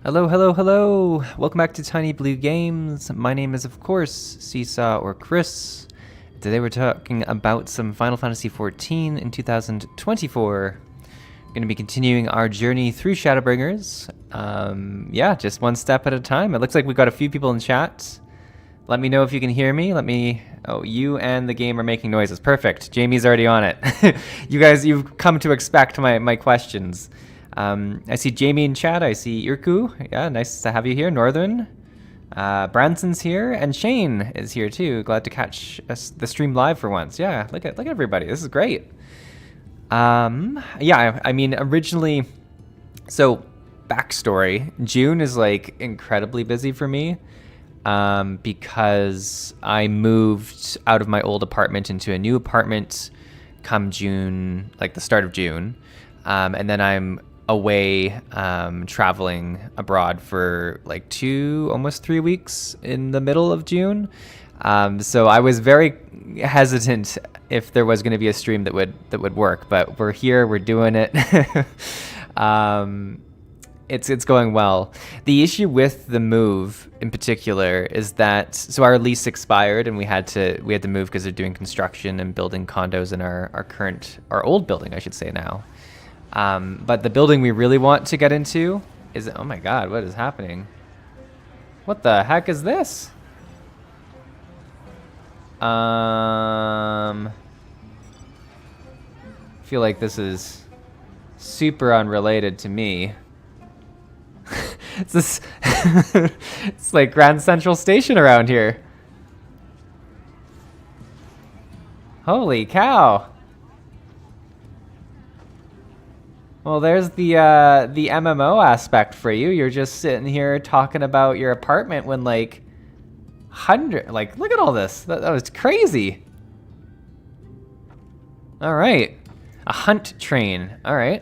Hello, hello, hello! Welcome back to Tiny Blue Games. My name is, of course, Seesaw or Chris. Today we're talking about some Final Fantasy XIV in 2024. We're going to be continuing our journey through Shadowbringers. Yeah, just one step at a time. It looks like we've got a few people in chat. Let me know if you can hear me. Oh, you and the game are making noises. Perfect. Jamie's already on it. You guys, you've come to expect my questions. I see Jamie in chat. I see Irku. Yeah, nice to have you here. Northern. Branson's here, and Shane is here too. Glad to catch us, the stream live for once. Yeah, look at everybody. This is great. Yeah, I mean, originally, so backstory, June is like incredibly busy for me, because I moved out of my old apartment into a new apartment come June, like the start of June. And then I'm away, traveling abroad for like almost 3 weeks in the middle of June. So I was very hesitant if there was going to be a stream that would work, but we're here, we're doing it. It's going well. The issue with the move in particular is that, so our lease expired and we had to move because they're doing construction and building condos in our old building, I should say now. But the building we really want to get into is, oh my God, what is happening? What the heck is this? I feel like this is super unrelated to me. It's like Grand Central Station around here. Holy cow. Well, there's the MMO aspect for you. You're just sitting here talking about your apartment when like look at all this. That was crazy. All right. A hunt train. All right.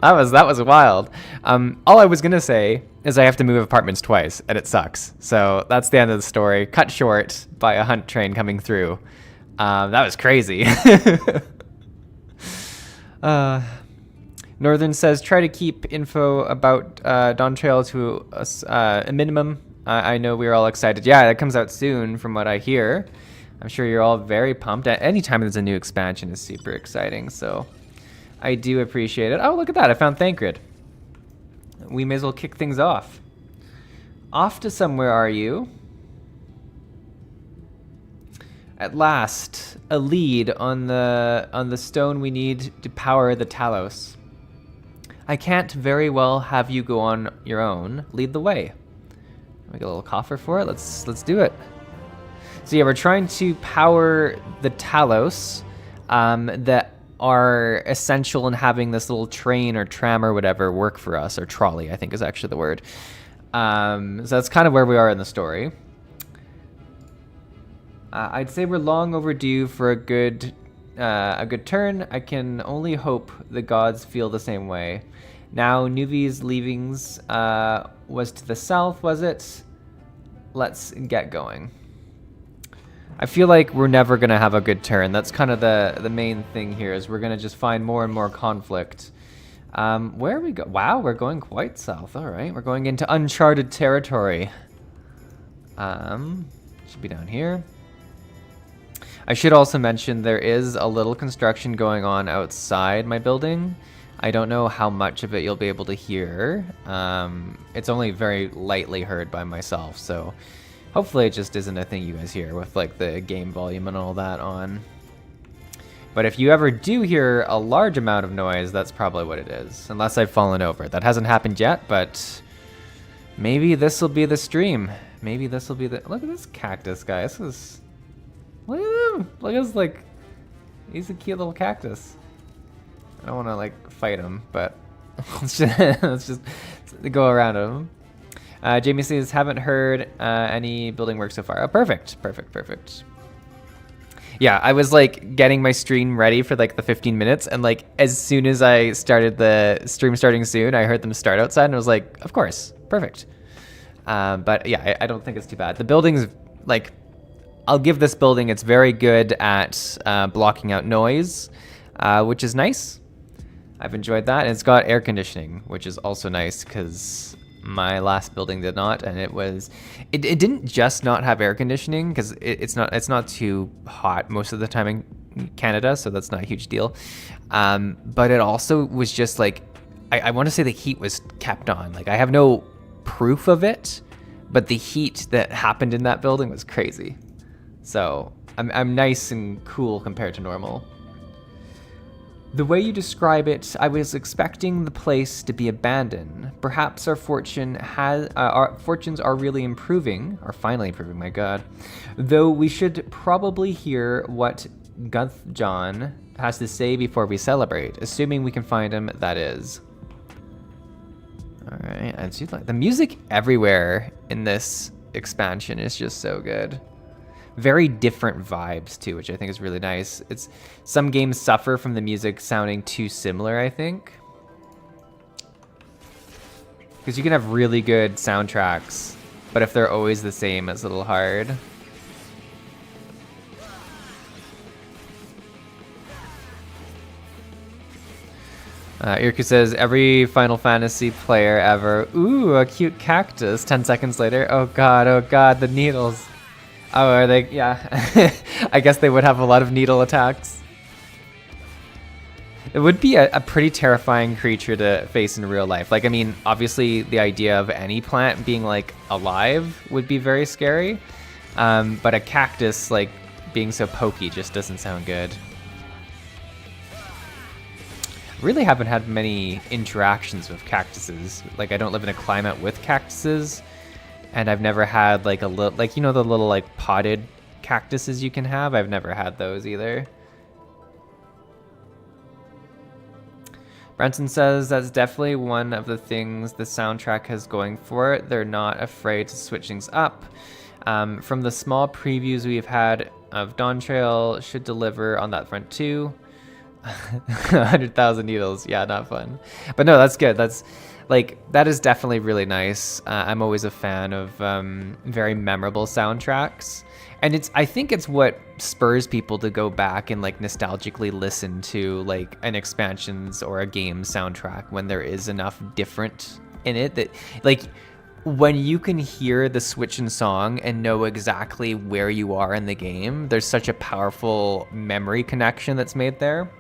That was wild. All I was gonna say is I have to move apartments twice, and it sucks. So that's the end of the story. Cut short by a hunt train coming through. That was crazy. Northern says try to keep info about Dawn Trail to a minimum. I know we're all excited. Yeah, that comes out soon, from what I hear. I'm sure you're all very pumped. Anytime there's a new expansion is super exciting. So. I do appreciate it. Oh, look at that. I found Thancred. We may as well kick things off. Off to somewhere, are you? At last, a lead on the stone we need to power the Talos. I can't very well have you go on your own. Lead the way. Make a little coffer for it. Let's do it. So yeah, we're trying to power the Talos. That are essential in having this little train or tram or whatever work for us, or trolley, I think is actually the word. So that's kind of where we are in the story. I'd say we're long overdue for a good turn. I can only hope the gods feel the same way. Now, Nuvi's leavings was to the south, was it? Let's get going. I feel like we're never going to have a good turn. That's kind of the main thing here, is we're going to just find more and more conflict. Where are we go? Wow, we're going quite south. All right, we're going into uncharted territory. Should be down here. I should also mention there is a little construction going on outside my building. I don't know how much of it you'll be able to hear. It's only very lightly heard by myself, so... Hopefully it just isn't a thing you guys hear with like the game volume and all that on. But if you ever do hear a large amount of noise, that's probably what it is. Unless I've fallen over. That hasn't happened yet, but maybe this will be the stream. Maybe this will be the... Look at this cactus guy. This is... Look at him. Look at his like... He's a cute little cactus. I don't want to like fight him, but let's just go around him. Jamie says, haven't heard any building work so far. Oh, perfect. Yeah, I was like getting my stream ready for like the 15 minutes, and like as soon as I started the stream starting soon, I heard them start outside, and I was like, of course, perfect. But yeah, I don't think it's too bad. The building's like, I'll give this building, it's very good at blocking out noise, which is nice. I've enjoyed that. And it's got air conditioning, which is also nice because my last building did not, and it didn't just not have air conditioning because it's not too hot most of the time in Canada, so that's not a huge deal. But it also was just like, I want to say the heat was kept on. Like, I have no proof of it, but the heat that happened in that building was crazy. So I'm nice and cool compared to normal. The way you describe it, I was expecting the place to be abandoned. Perhaps our fortunes are really improving, or finally improving, my god. Though we should probably hear what Guthjohn has to say before we celebrate, assuming we can find him, that is. Alright, and see, like, the music everywhere in this expansion is just so good. Very different vibes too, which I think is really nice. It's some games suffer from the music sounding too similar, I think. Because you can have really good soundtracks, but if they're always the same, it's a little hard. Irku says, every Final Fantasy player ever. Ooh, a cute cactus. 10 seconds later. Oh god, the needles. Oh, are they? Yeah. I guess they would have a lot of needle attacks. It would be a pretty terrifying creature to face in real life. Like, I mean, obviously the idea of any plant being, like, alive would be very scary. But a cactus, like, being so pokey just doesn't sound good. Really haven't had many interactions with cactuses. Like, I don't live in a climate with cactuses. And I've never had like a little, like, you know, the little like potted cactuses you can have. I've never had those either. Brenton says that's definitely one of the things the soundtrack has going for it. They're not afraid to switch things up. From the small previews we've had of Dawn Trail, should deliver on that front too. 100,000 needles. Yeah, not fun. But no, that's good. That's like, that is definitely really nice. I'm always a fan of very memorable soundtracks. And I think it's what spurs people to go back and like nostalgically listen to like an expansions or a game soundtrack when there is enough different in it that, like, when you can hear the switch in song and know exactly where you are in the game, there's such a powerful memory connection that's made there.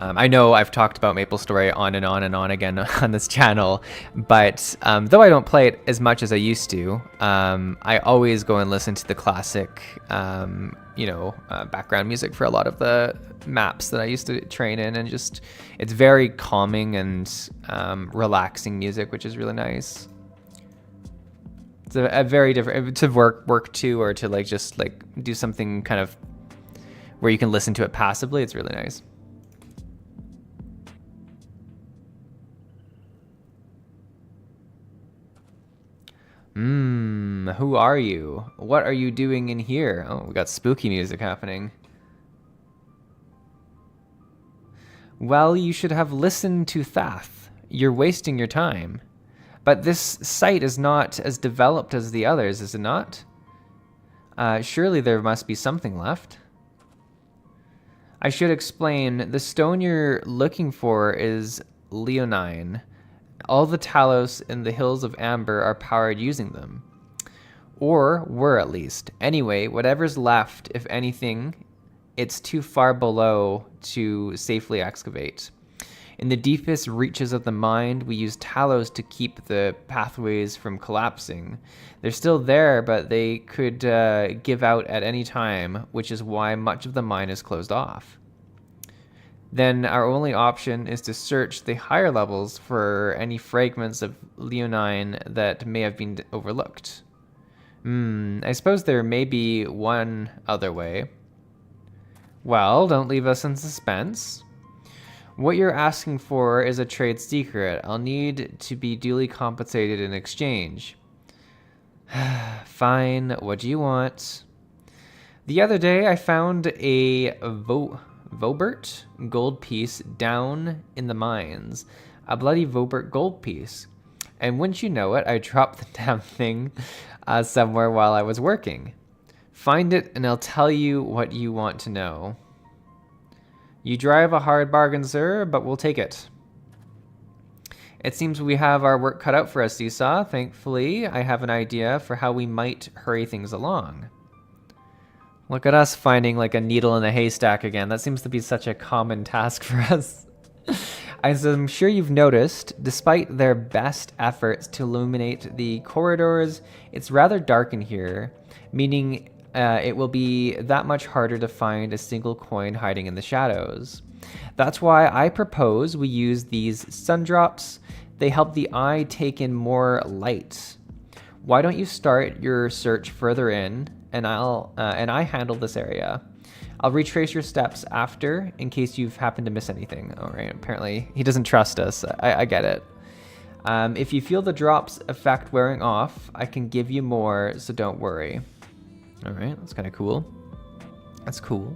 I know I've talked about MapleStory on and on and on again on this channel, but though I don't play it as much as I used to, I always go and listen to the classic, background music for a lot of the maps that I used to train in, and just, it's very calming and relaxing music, which is really nice. It's a very different, to work to, or to like just like do something kind of where you can listen to it passively. It's really nice. Who are you? What are you doing in here? Oh, we got spooky music happening. Well, you should have listened to Thath. You're wasting your time. But this site is not as developed as the others, is it not? Surely there must be something left. I should explain, the stone you're looking for is leonine. All the Talos in the Hills of Amber are powered using them. Or were, at least. Anyway, whatever's left, if anything, it's too far below to safely excavate. In the deepest reaches of the mind, we use Talos to keep the pathways from collapsing. They're still there, but they could give out at any time, which is why much of the mine is closed off. Then our only option is to search the higher levels for any fragments of leonine that may have been overlooked. I suppose there may be one other way. Well, don't leave us in suspense. What you're asking for is a trade secret. I'll need to be duly compensated in exchange. Fine, what do you want? The other day I found a Vobert gold piece down in the mines. A bloody Vobert gold piece. And wouldn't you know it, I dropped the damn thing somewhere while I was working. Find it and I'll tell you what you want to know. You drive a hard bargain, sir, but we'll take it. It seems we have our work cut out for us, Seesaw. Thankfully, I have an idea for how we might hurry things along. Look at us finding like a needle in a haystack again. That seems to be such a common task for us. As I'm sure you've noticed, despite their best efforts to illuminate the corridors, it's rather dark in here, meaning it will be that much harder to find a single coin hiding in the shadows. That's why I propose we use these sun drops. They help the eye take in more light. Why don't you start your search further in, and I handle this area. I'll retrace your steps after, in case you've happened to miss anything. All right, apparently he doesn't trust us. I get it. If you feel the drops effect wearing off, I can give you more, so don't worry. All right, that's kind of cool. That's cool.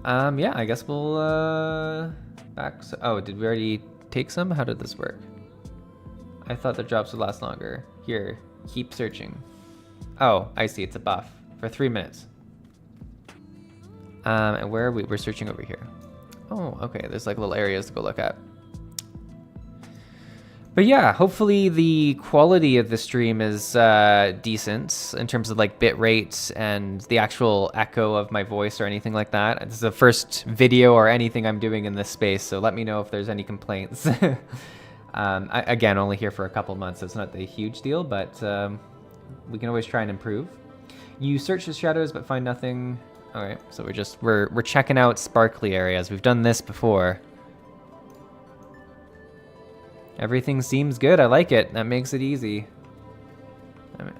Yeah, I guess we'll back. Oh, did we already take some? How did this work? I thought the drops would last longer. Here, keep searching. Oh, I see. It's a buff for 3 minutes. And where are we? We're searching over here. Oh, okay. There's like little areas to go look at. But yeah, hopefully the quality of the stream is decent in terms of like bit rate and the actual echo of my voice or anything like that. This is the first video or anything I'm doing in this space, so let me know if there's any complaints. Again, only here for a couple months, so it's not a huge deal, but we can always try and improve. You search the shadows but find nothing. All right, so we're checking out sparkly areas. We've done this before. Everything seems good. I like it. That makes it easy.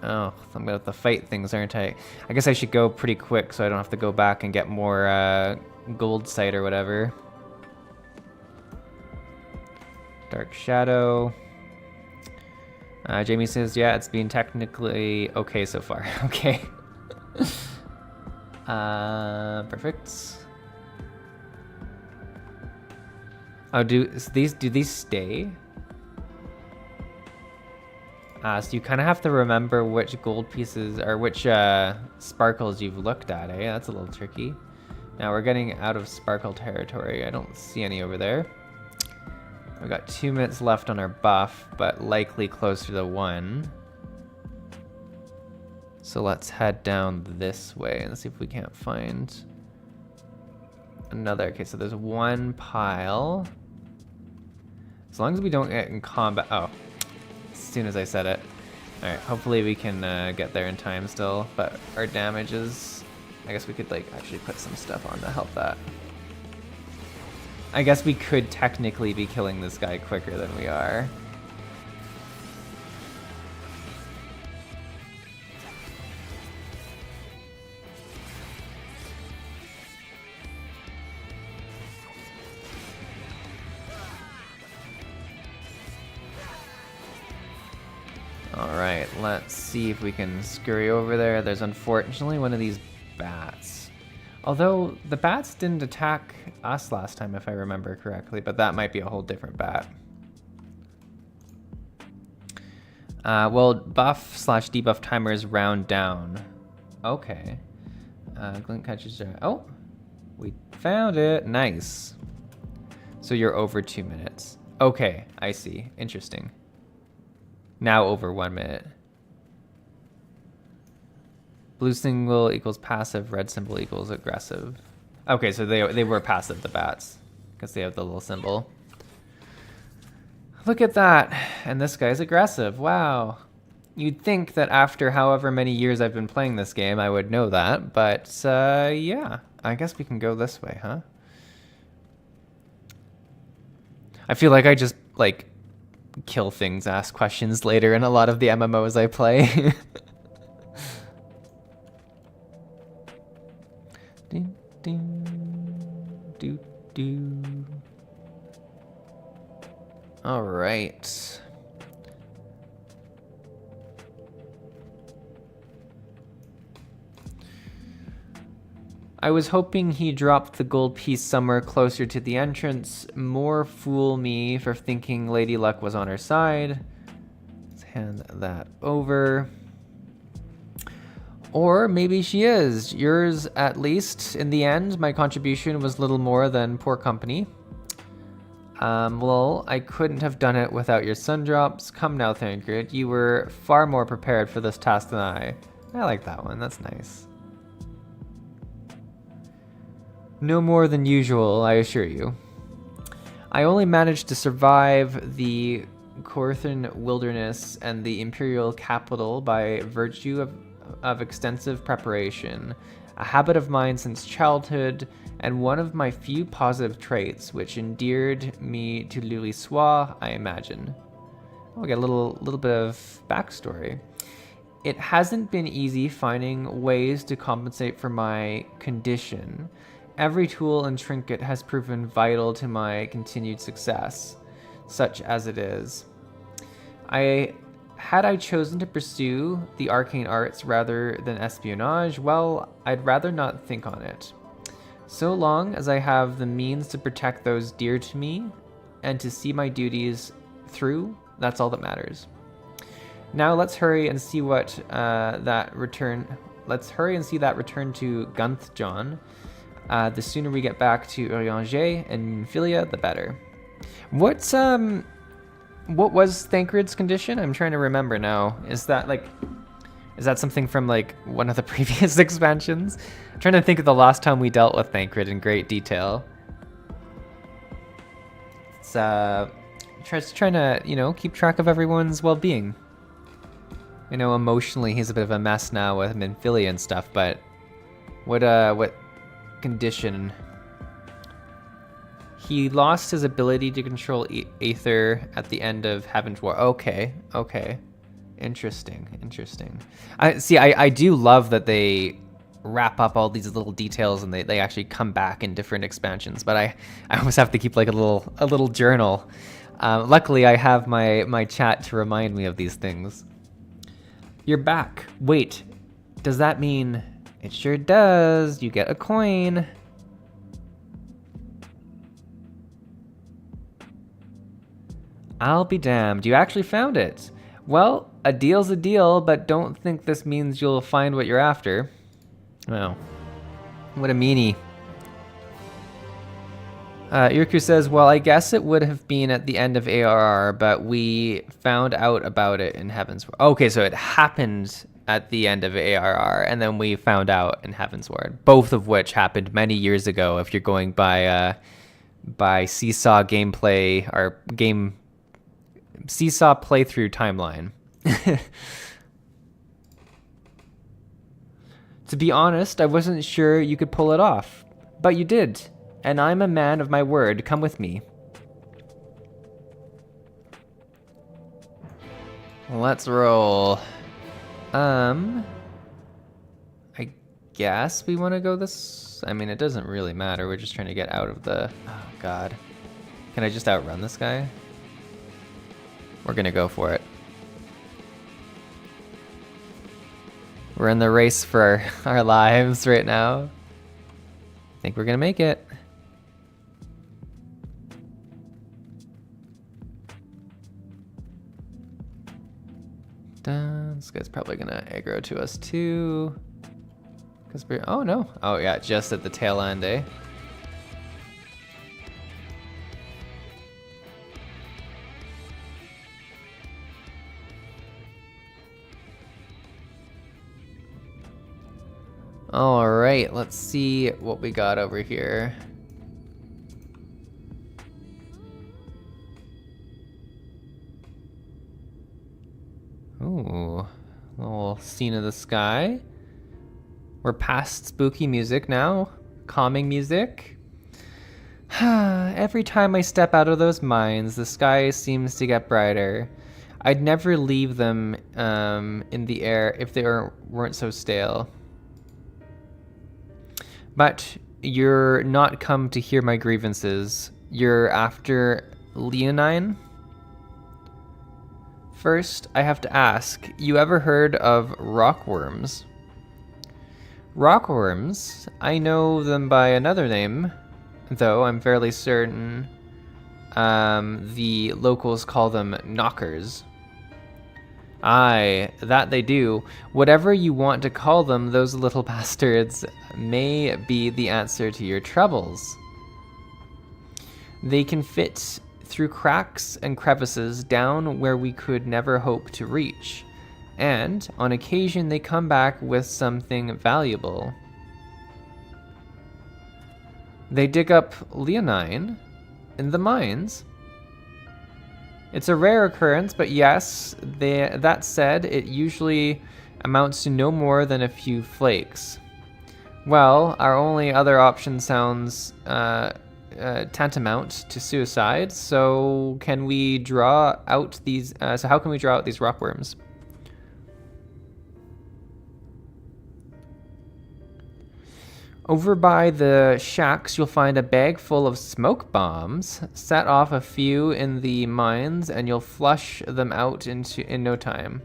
Oh, I'm gonna have to fight things, aren't I? I guess I should go pretty quick so I don't have to go back and get more gold sight or whatever. Dark shadow. Jamie says, yeah, it's been technically okay so far. Okay. Perfect. Oh, do these stay? So you kind of have to remember which gold pieces or which sparkles you've looked at, eh? That's a little tricky. Now we're getting out of sparkle territory. I don't see any over there. We've got 2 minutes left on our buff, but likely closer to 1. So let's head down this way and see if we can't find another. Okay, so there's one pile. As long as we don't get in combat. Oh, as soon as I said it. All right, hopefully we can get there in time still, but our damage is, I guess we could like actually put some stuff on to help that. I guess we could technically be killing this guy quicker than we are. Alright, let's see if we can scurry over there. There's unfortunately one of these bats. Although, the bats didn't attack us last time, if I remember correctly, but that might be a whole different bat. Well, buff/debuff timers round down. Okay. Glint catches... Oh! We found it! Nice. So you're over 2 minutes. Okay, I see. Interesting. Now over 1 minute. Blue symbol equals passive, red symbol equals aggressive. Okay, so they were passive, the bats, because they have the little symbol. Look at that. And this guy's aggressive. Wow. You'd think that after however many years I've been playing this game, I would know that, but yeah. I guess we can go this way, huh? I feel like I just, like, kill things, ask questions later in a lot of the MMOs I play. Ding, ding, doo, doo. All right. I was hoping he dropped the gold piece somewhere closer to the entrance. More fool me for thinking Lady Luck was on her side. Let's hand that over. Or maybe she is. Yours, at least. In the end, my contribution was little more than poor company. Well, I couldn't have done it without your sun drops. Come now, Thancred. You were far more prepared for this task than I. I like that one. That's nice. No more than usual, I assure you. I only managed to survive the Corthan wilderness and the imperial capital by virtue of of extensive preparation, a habit of mine since childhood, and one of my few positive traits which endeared me to Louis-Soir, I imagine. We get a little bit of backstory. It hasn't been easy finding ways to compensate for my condition. Every tool and trinket has proven vital to my continued success, such as it is. Had I chosen to pursue the arcane arts rather than espionage, well, I'd rather not think on it. So long as I have the means to protect those dear to me and to see my duties through, that's all that matters. Now let's hurry and see that return to Gunthjon. The sooner we get back to Urianger and Philia, the better. What was Thancred's condition? I'm trying to remember now. Is that something from like one of the previous expansions? I'm trying to think of the last time we dealt with Thancred in great detail. It's trying to, keep track of everyone's well-being. Emotionally he's a bit of a mess now with Minfilia and stuff, but what condition? He lost his ability to control Aether at the end of Heaven's War. Okay. Interesting. I do love that they wrap up all these little details and they actually come back in different expansions, but I always have to keep like a little journal. Luckily I have my chat to remind me of these things. You're back. Wait, does that mean... It sure does. You get a coin. I'll be damned. You actually found it. Well, a deal's a deal, but don't think this means you'll find what you're after. Well, what a meanie. Irku says, well, I guess it would have been at the end of ARR, but we found out about it in Heaven's Ward. Okay, so it happened at the end of ARR, and then we found out in Heaven's Ward, both of which happened many years ago if you're going by Seesaw gameplay, or Seesaw playthrough timeline. To be honest, I wasn't sure you could pull it off, but you did. And I'm a man of my word. Come with me. Let's roll. I guess we want to go this... I mean, it doesn't really matter. We're just trying to get out of the... Oh, God. Can I just outrun this guy? We're going to go for it. We're in the race for our lives right now. I think we're going to make it. This guy's probably gonna aggro to us too. Cause we're, oh no. Oh yeah, just at the tail end, eh? All right, let's see what we got over here. Ooh, little scene of the sky. We're past spooky music now. Calming music. Every time I step out of those mines, the sky seems to get brighter. I'd never leave them in the air if they weren't so stale. But you're not come to hear my grievances. You're after Leonine? First, I have to ask, you ever heard of rockworms? Rockworms? I know them by another name, though I'm fairly certain the locals call them knockers. Aye, that they do. Whatever you want to call them, those little bastards may be the answer to your troubles. They can fit through cracks and crevices down where we could never hope to reach, and on occasion they come back with something valuable. They dig up Leonine in the mines. It's a rare occurrence, but yes, that said, it usually amounts to no more than a few flakes. Well, our only other option sounds tantamount to suicide. So can we draw out these? So how can we draw out these rockworms? Over by the shacks, you'll find a bag full of smoke bombs. Set off a few in the mines, and you'll flush them out in no time.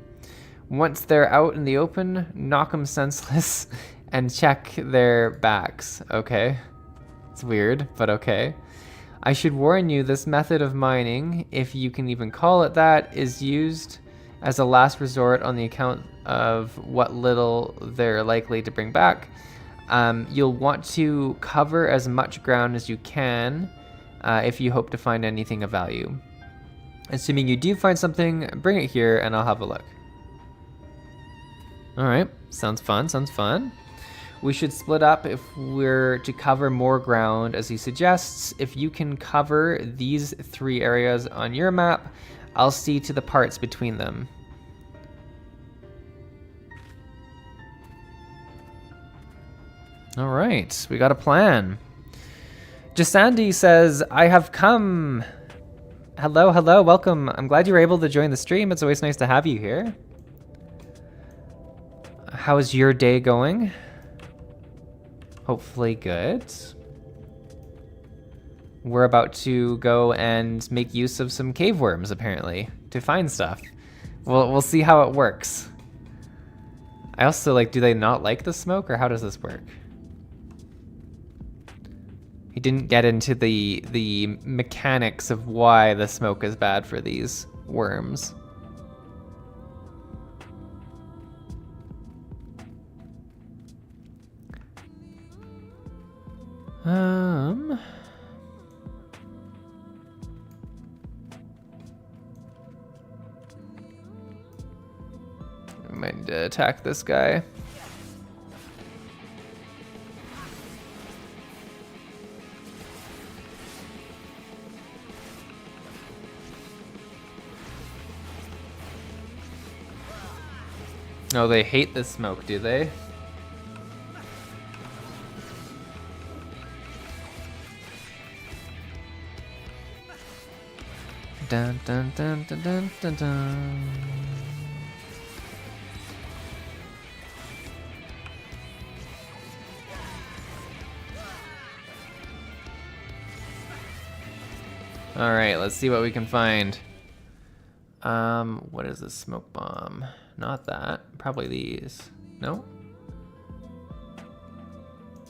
Once they're out in the open, knock them senseless and check their backs. Okay. It's weird, but okay. I should warn you, this method of mining, if you can even call it that, is used as a last resort on the account of what little they're likely to bring back. You'll want to cover as much ground as you can if you hope to find anything of value. Assuming you do find something, bring it here and I'll have a look. Alright, sounds fun, sounds fun. We should split up if we're to cover more ground, as he suggests. If you can cover these 3 areas on your map, I'll see to the parts between them. All right, we got a plan. Jasandi says, I have come. Hello, hello, welcome. I'm glad you were able to join the stream. It's always nice to have you here. How's your day going? Hopefully good. We're about to go and make use of some cave worms, apparently, to find stuff. We'll see how it works. I also, like, do they not like the smoke, or how does this work? He didn't get into the mechanics of why the smoke is bad for these worms. I might attack this guy. Oh, they hate the smoke, do they? Dun dun dun dun dun dun dun. All right, let's see what we can find. What is this smoke bomb? Not that. Probably these. No?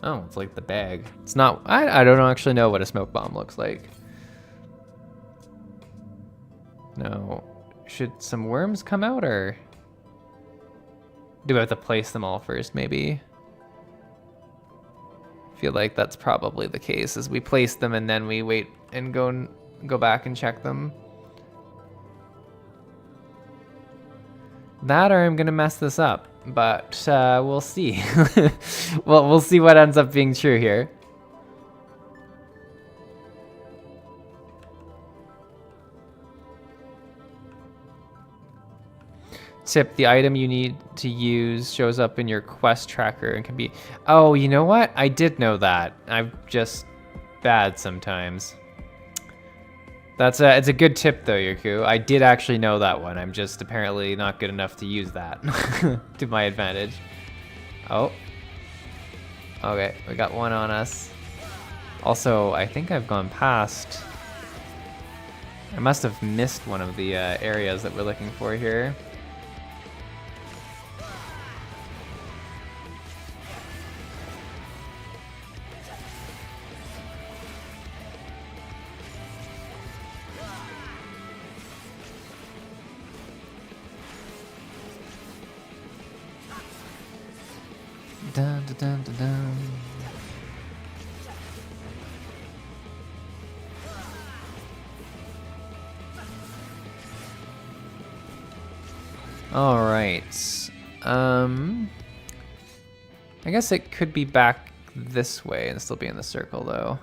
Oh, it's like the bag. It's not. I don't actually know what a smoke bomb looks like. No. Should some worms come out, or do we have to place them all first, maybe? I feel like that's probably the case, is we place them and then we wait and go back and check them. That, or I'm gonna mess this up, but we'll see. Well, we'll see what ends up being true here. Tip, the item you need to use shows up in your quest tracker and can be... Oh, you know what? I did know that. I'm just bad sometimes. It's a good tip though, Yurku. I did actually know that one. I'm just apparently not good enough to use that to my advantage. Oh. Okay, we got one on us. Also, I think I've gone past... I must have missed one of the areas that we're looking for here. Dun, dun, dun, dun, dun. All right. I guess it could be back this way and still be in the circle, though.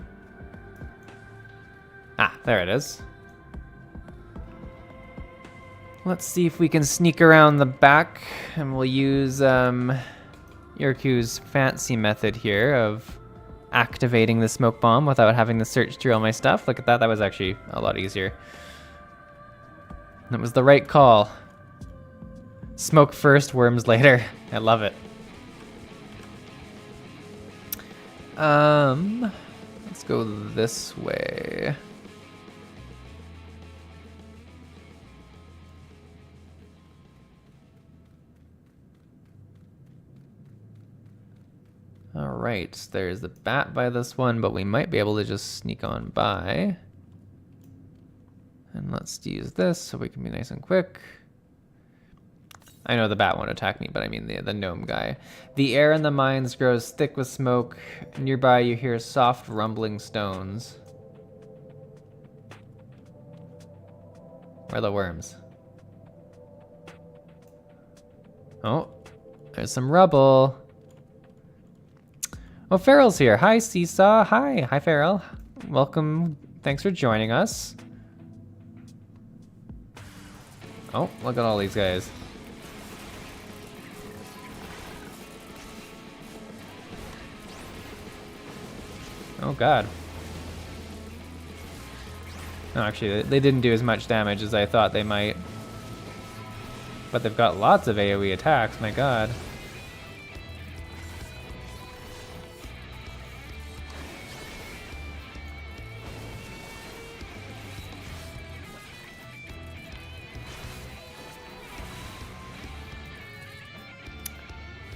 Ah, there it is. Let's see if we can sneak around the back, and we'll use Yurku's fancy method here of activating the smoke bomb without having to search through all my stuff. Look at that, that was actually a lot easier. That was the right call. Smoke first, worms later. I love it. Let's go this way. All right, there's the bat by this one, but we might be able to just sneak on by. And let's use this so we can be nice and quick. I know the bat won't attack me, but I mean the gnome guy. The air in the mines grows thick with smoke. Nearby you hear soft rumbling stones. Where are the worms? Oh, there's some rubble. Oh, Farrell's here. Hi, Seesaw. Hi, Farrell. Welcome. Thanks for joining us. Oh, look at all these guys. Oh god. No, actually, they didn't do as much damage as I thought they might. But they've got lots of AoE attacks, my god.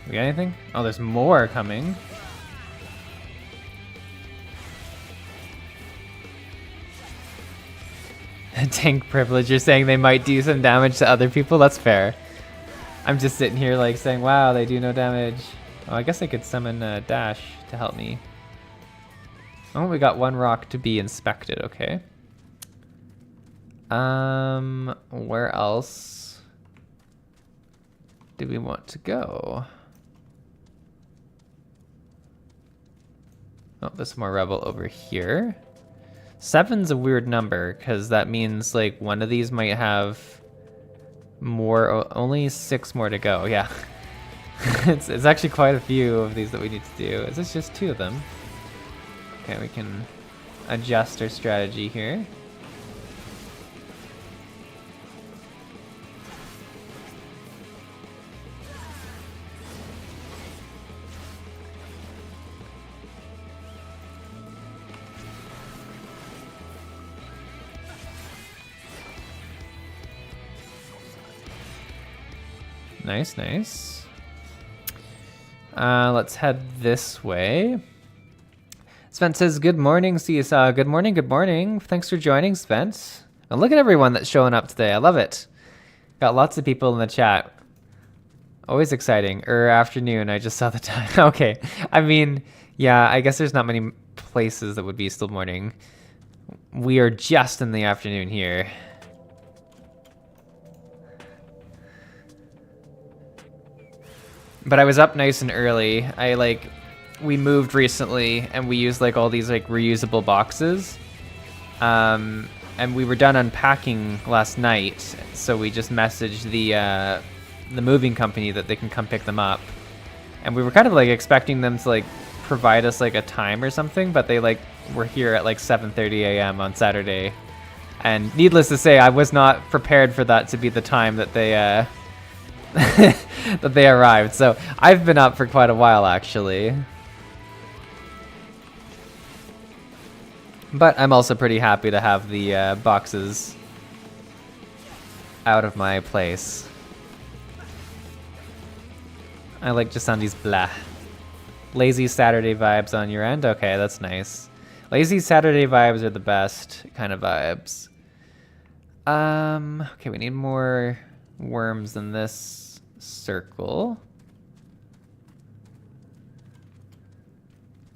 We got anything? Oh, there's more coming. Tank privilege, you're saying they might do some damage to other people? That's fair. I'm just sitting here like saying, wow, they do no damage. Oh, I guess I could summon Dash to help me. Oh, we got one rock to be inspected, okay. Where else do we want to go? Oh, there's more rebel over here. 7's a weird number, because that means like one of these might have more, only 6 more to go, yeah. it's actually quite a few of these that we need to do. Is this just 2 of them? Okay, we can adjust our strategy here. Nice, nice. Let's head this way. Svent says, good morning, CSA. Good morning, good morning. Thanks for joining, Svent. And look at everyone that's showing up today. I love it. Got lots of people in the chat. Always exciting. Afternoon, I just saw the time. Okay. I mean, yeah, I guess there's not many places that would be still morning. We are just in the afternoon here. But I was up nice and early. We moved recently and we used like all these like reusable boxes. And we were done unpacking last night. So we just messaged the moving company that they can come pick them up. And we were kind of like expecting them to like provide us like a time or something, but they like were here at like 7:30 a.m. on Saturday. And needless to say, I was not prepared for that to be the time that they that they arrived. So I've been up for quite a while actually. But I'm also pretty happy to have the boxes out of my place. I like Jasandi's blah. Lazy Saturday vibes on your end? Okay, that's nice. Lazy Saturday vibes are the best kind of vibes. Okay, we need more worms in this circle.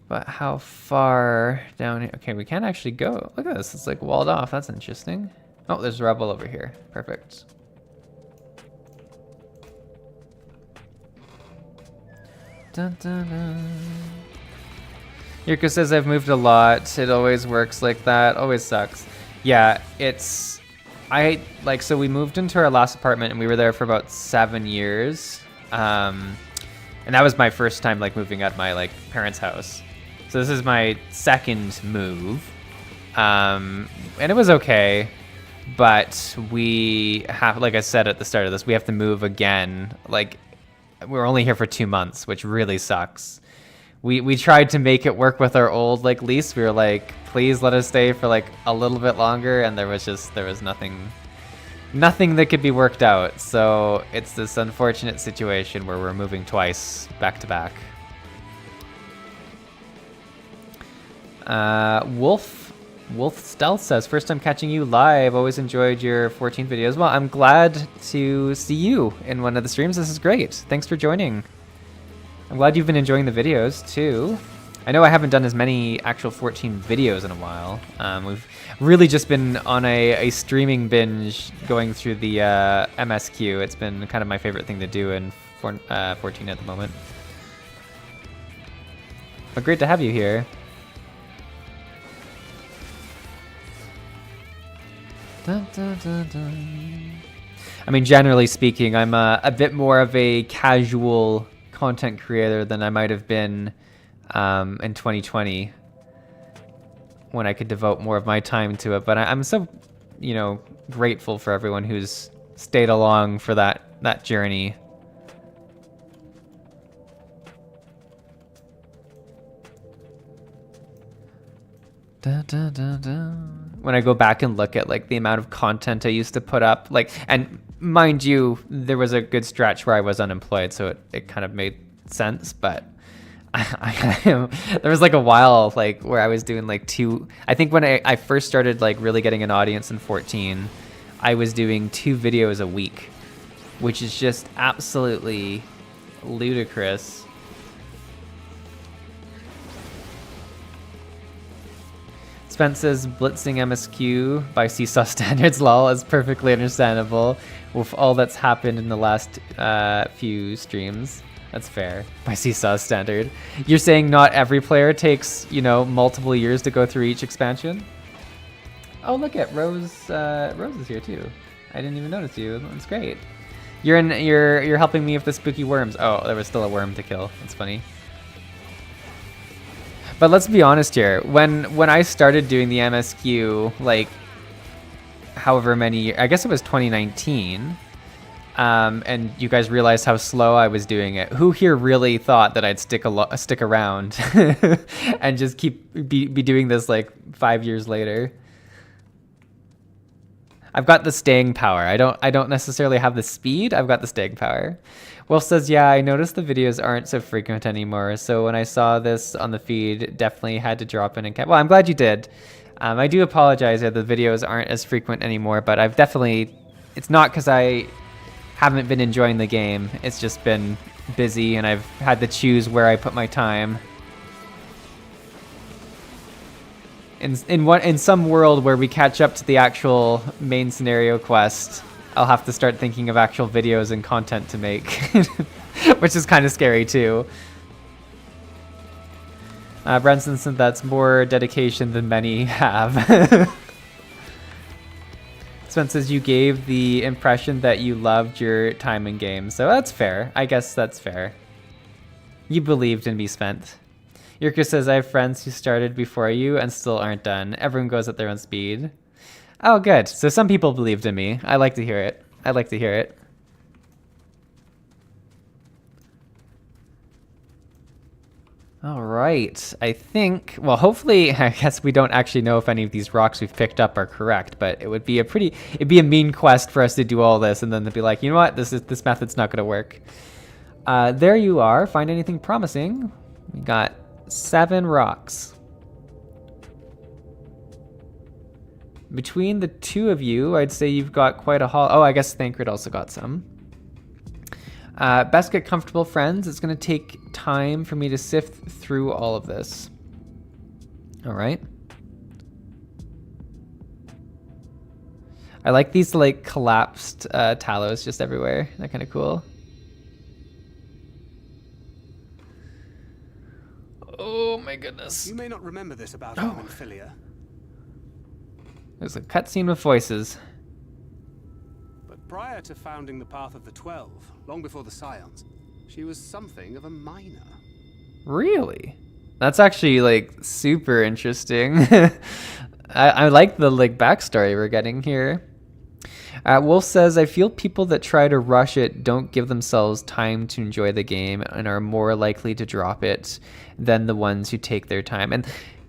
But how far down here? Okay, we can't actually go. Look at this, it's like walled off. That's interesting. Oh, there's rubble over here. Perfect. Dun, dun, dun. Yurko says I've moved a lot. It always works like that. Always sucks. Yeah, it's... so we moved into our last apartment and we were there for about 7 years. And that was my first time like moving out of my like parents' house. So this is my second move. And it was okay, but we have, like I said at the start of this, we have to move again. Like, we're only here for 2 months, which really sucks. We tried to make it work with our old like lease. We were like, please let us stay for like a little bit longer, and there was nothing that could be worked out. So it's this unfortunate situation where we're moving twice back to back. Wolf Stealth says, first time catching you live. Always enjoyed your 14 videos. Well, I'm glad to see you in one of the streams. This is great. Thanks for joining. I'm glad you've been enjoying the videos too. I know I haven't done as many actual 14 videos in a while. We've really just been on a streaming binge going through the MSQ. It's been kind of my favorite thing to do in 14 at the moment. But great to have you here. Dun, dun, dun, dun. I mean, generally speaking, I'm a bit more of a casual content creator than I might have been in 2020 when I could devote more of my time to it. But I'm so, grateful for everyone who's stayed along for that journey. Da, da, da, da. When I go back and look at like the amount of content I used to put up, like, and mind you, there was a good stretch where I was unemployed, so it kind of made sense. But there was like a while like where I was doing like I think when I first started like really getting an audience in 14, I was doing 2 videos a week, which is just absolutely ludicrous. Spence says, blitzing MSQ by Seesaw standards, lol, is perfectly understandable with all that's happened in the last few streams. That's fair. By Seesaw standard. You're saying not every player takes, multiple years to go through each expansion? Oh, look at Rose. Rose is here too. I didn't even notice you. That's great. You're helping me with the spooky worms. Oh, there was still a worm to kill. That's funny. But let's be honest here. When I started doing the MSQ, like, however many years, I guess it was 2019, and you guys realized how slow I was doing it. Who here really thought that I'd stick around and just be doing this like 5 years later? I've got the staying power. I don't necessarily have the speed. I've got the staying power. Wolf says, yeah, I noticed the videos aren't so frequent anymore. So when I saw this on the feed, definitely had to drop in and catch. Well, I'm glad you did. I do apologize that the videos aren't as frequent anymore, but I've definitely, it's not because I haven't been enjoying the game. It's just been busy and I've had to choose where I put my time. In some world where we catch up to the actual main scenario quest, I'll have to start thinking of actual videos and content to make, which is kind of scary too. Branson said that's more dedication than many have. Spence says you gave the impression that you loved your time in games, so that's fair. I guess that's fair. You believed in me, Spence. Yurka says, I have friends who started before you and still aren't done. Everyone goes at their own speed. Oh, good. So some people believed in me. I like to hear it. I like to hear it. All right. I think, well, hopefully, I guess we don't actually know if any of these rocks we've picked up are correct, but it would be it'd be a mean quest for us to do all this and then to be like, you know what? This method's not going to work. There you are. Find anything promising. We got 7 rocks. Between the 2 of you, I'd say you've got quite a haul. Oh, I guess Thancred also got some. Best get comfortable, friends. It's going to take time for me to sift through all of this. All right. I like these like collapsed talos just everywhere. They're kind of cool. Oh my goodness. You may not remember this about Arminfilia. There's a cutscene with voices. Prior to founding the Path of the 12, long before the Scions, she was something of a minor. Really? That's actually, like, super interesting. I like the, like, backstory we're getting here. Wolf says, I feel people that try to rush it don't give themselves time to enjoy the game and are more likely to drop it than the ones who take their time. And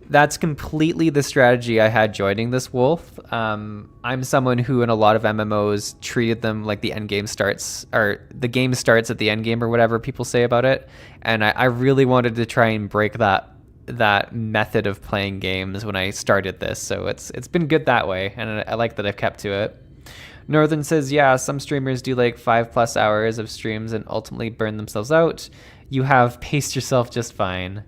that's completely the strategy I had joining this, Wolf. I'm someone who in a lot of MMOs treated them like the end game starts, or the game starts at the end game, or whatever people say about it. And I really wanted to try and break that method of playing games when I started this. So it's been good that way, and I like that I've kept to it. Northern says, yeah, some streamers do like 5+ hours of streams and ultimately burn themselves out. You have paced yourself just fine.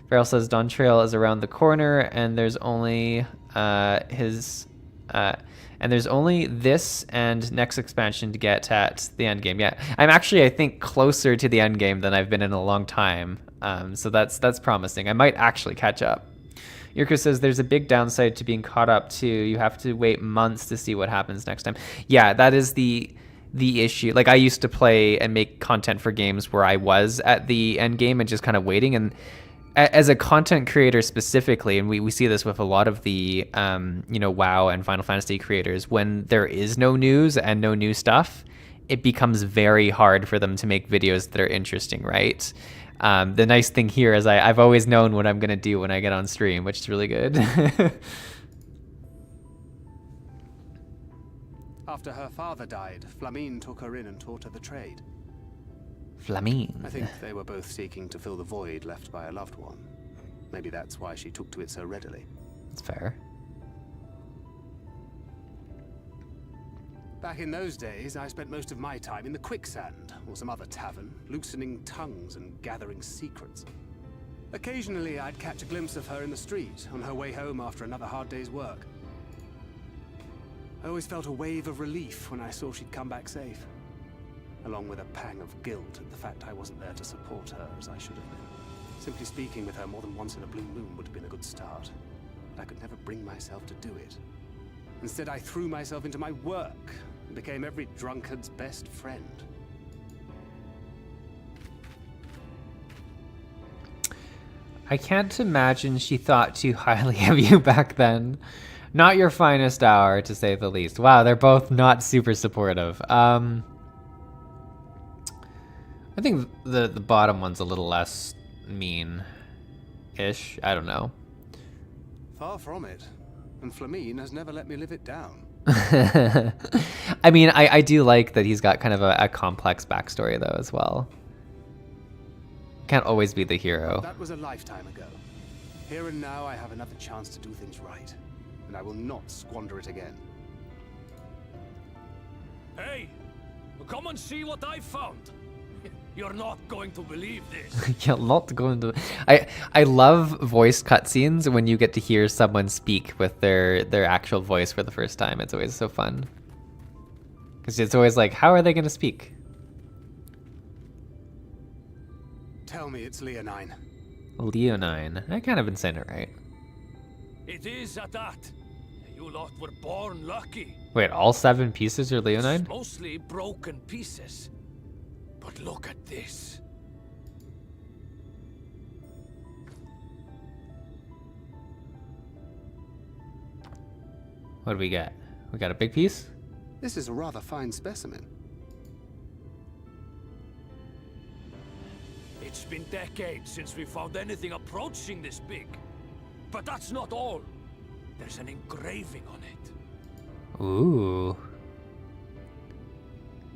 Farrell says, Dawn Trail is around the corner and there's only there's only this and next expansion to get at the end game. Yeah, I'm actually, I think, closer to the end game than I've been in a long time. So that's promising. I might actually catch up. Yurko says there's a big downside to being caught up too. You have to wait months to see what happens next time. Yeah, that is the issue. Like, I used to play and make content for games where I was at the end game and just kind of waiting. And as a content creator specifically, and we see this with a lot of the WoW and Final Fantasy creators, when there is no news and no new stuff, it becomes very hard for them to make videos that are interesting, right? The nice thing here is I've always known what I'm going to do when I get on stream, which is really good. After her father died, Flamine took her in and taught her the trade. Flamine. I think they were both seeking to fill the void left by a loved one. Maybe that's why she took to it so readily. That's fair. Back in those days, I spent most of my time in the quicksand, or some other tavern, loosening tongues and gathering secrets. Occasionally, I'd catch a glimpse of her in the street, on her way home after another hard day's work. I always felt a wave of relief when I saw she'd come back safe, along with a pang of guilt at the fact I wasn't there to support her as I should have been. Simply speaking with her more than once in a blue moon would have been a good start, but I could never bring myself to do it. Instead, I threw myself into my work and became every drunkard's best friend. I can't imagine she thought too highly of you back then. Not your finest hour, to say the least. Wow, they're both not super supportive. I think the bottom one's a little less mean-ish. I don't know. Far from it. And Flamine has never let me live it down. I mean, I do like that he's got kind of a complex backstory, though, as well. Can't always be the hero. That was a lifetime ago. Here and now, I have another chance to do things right. And I will not squander it again. Hey, come and see what I found. You're not going to believe this. You're not going to. I love voice cutscenes when you get to hear someone speak with their actual voice for the first time. It's always so fun. Because it's always like, how are they going to speak? Tell me it's Leonine. Leonine. I kind of been saying it right. It is at that. You lot were born lucky. Wait, all 7 pieces are Leonine? It's mostly broken pieces. But look at this. What do we got? We got a big piece? This is a rather fine specimen. It's been decades since we found anything approaching this big. But that's not all. There's an engraving on it. Ooh.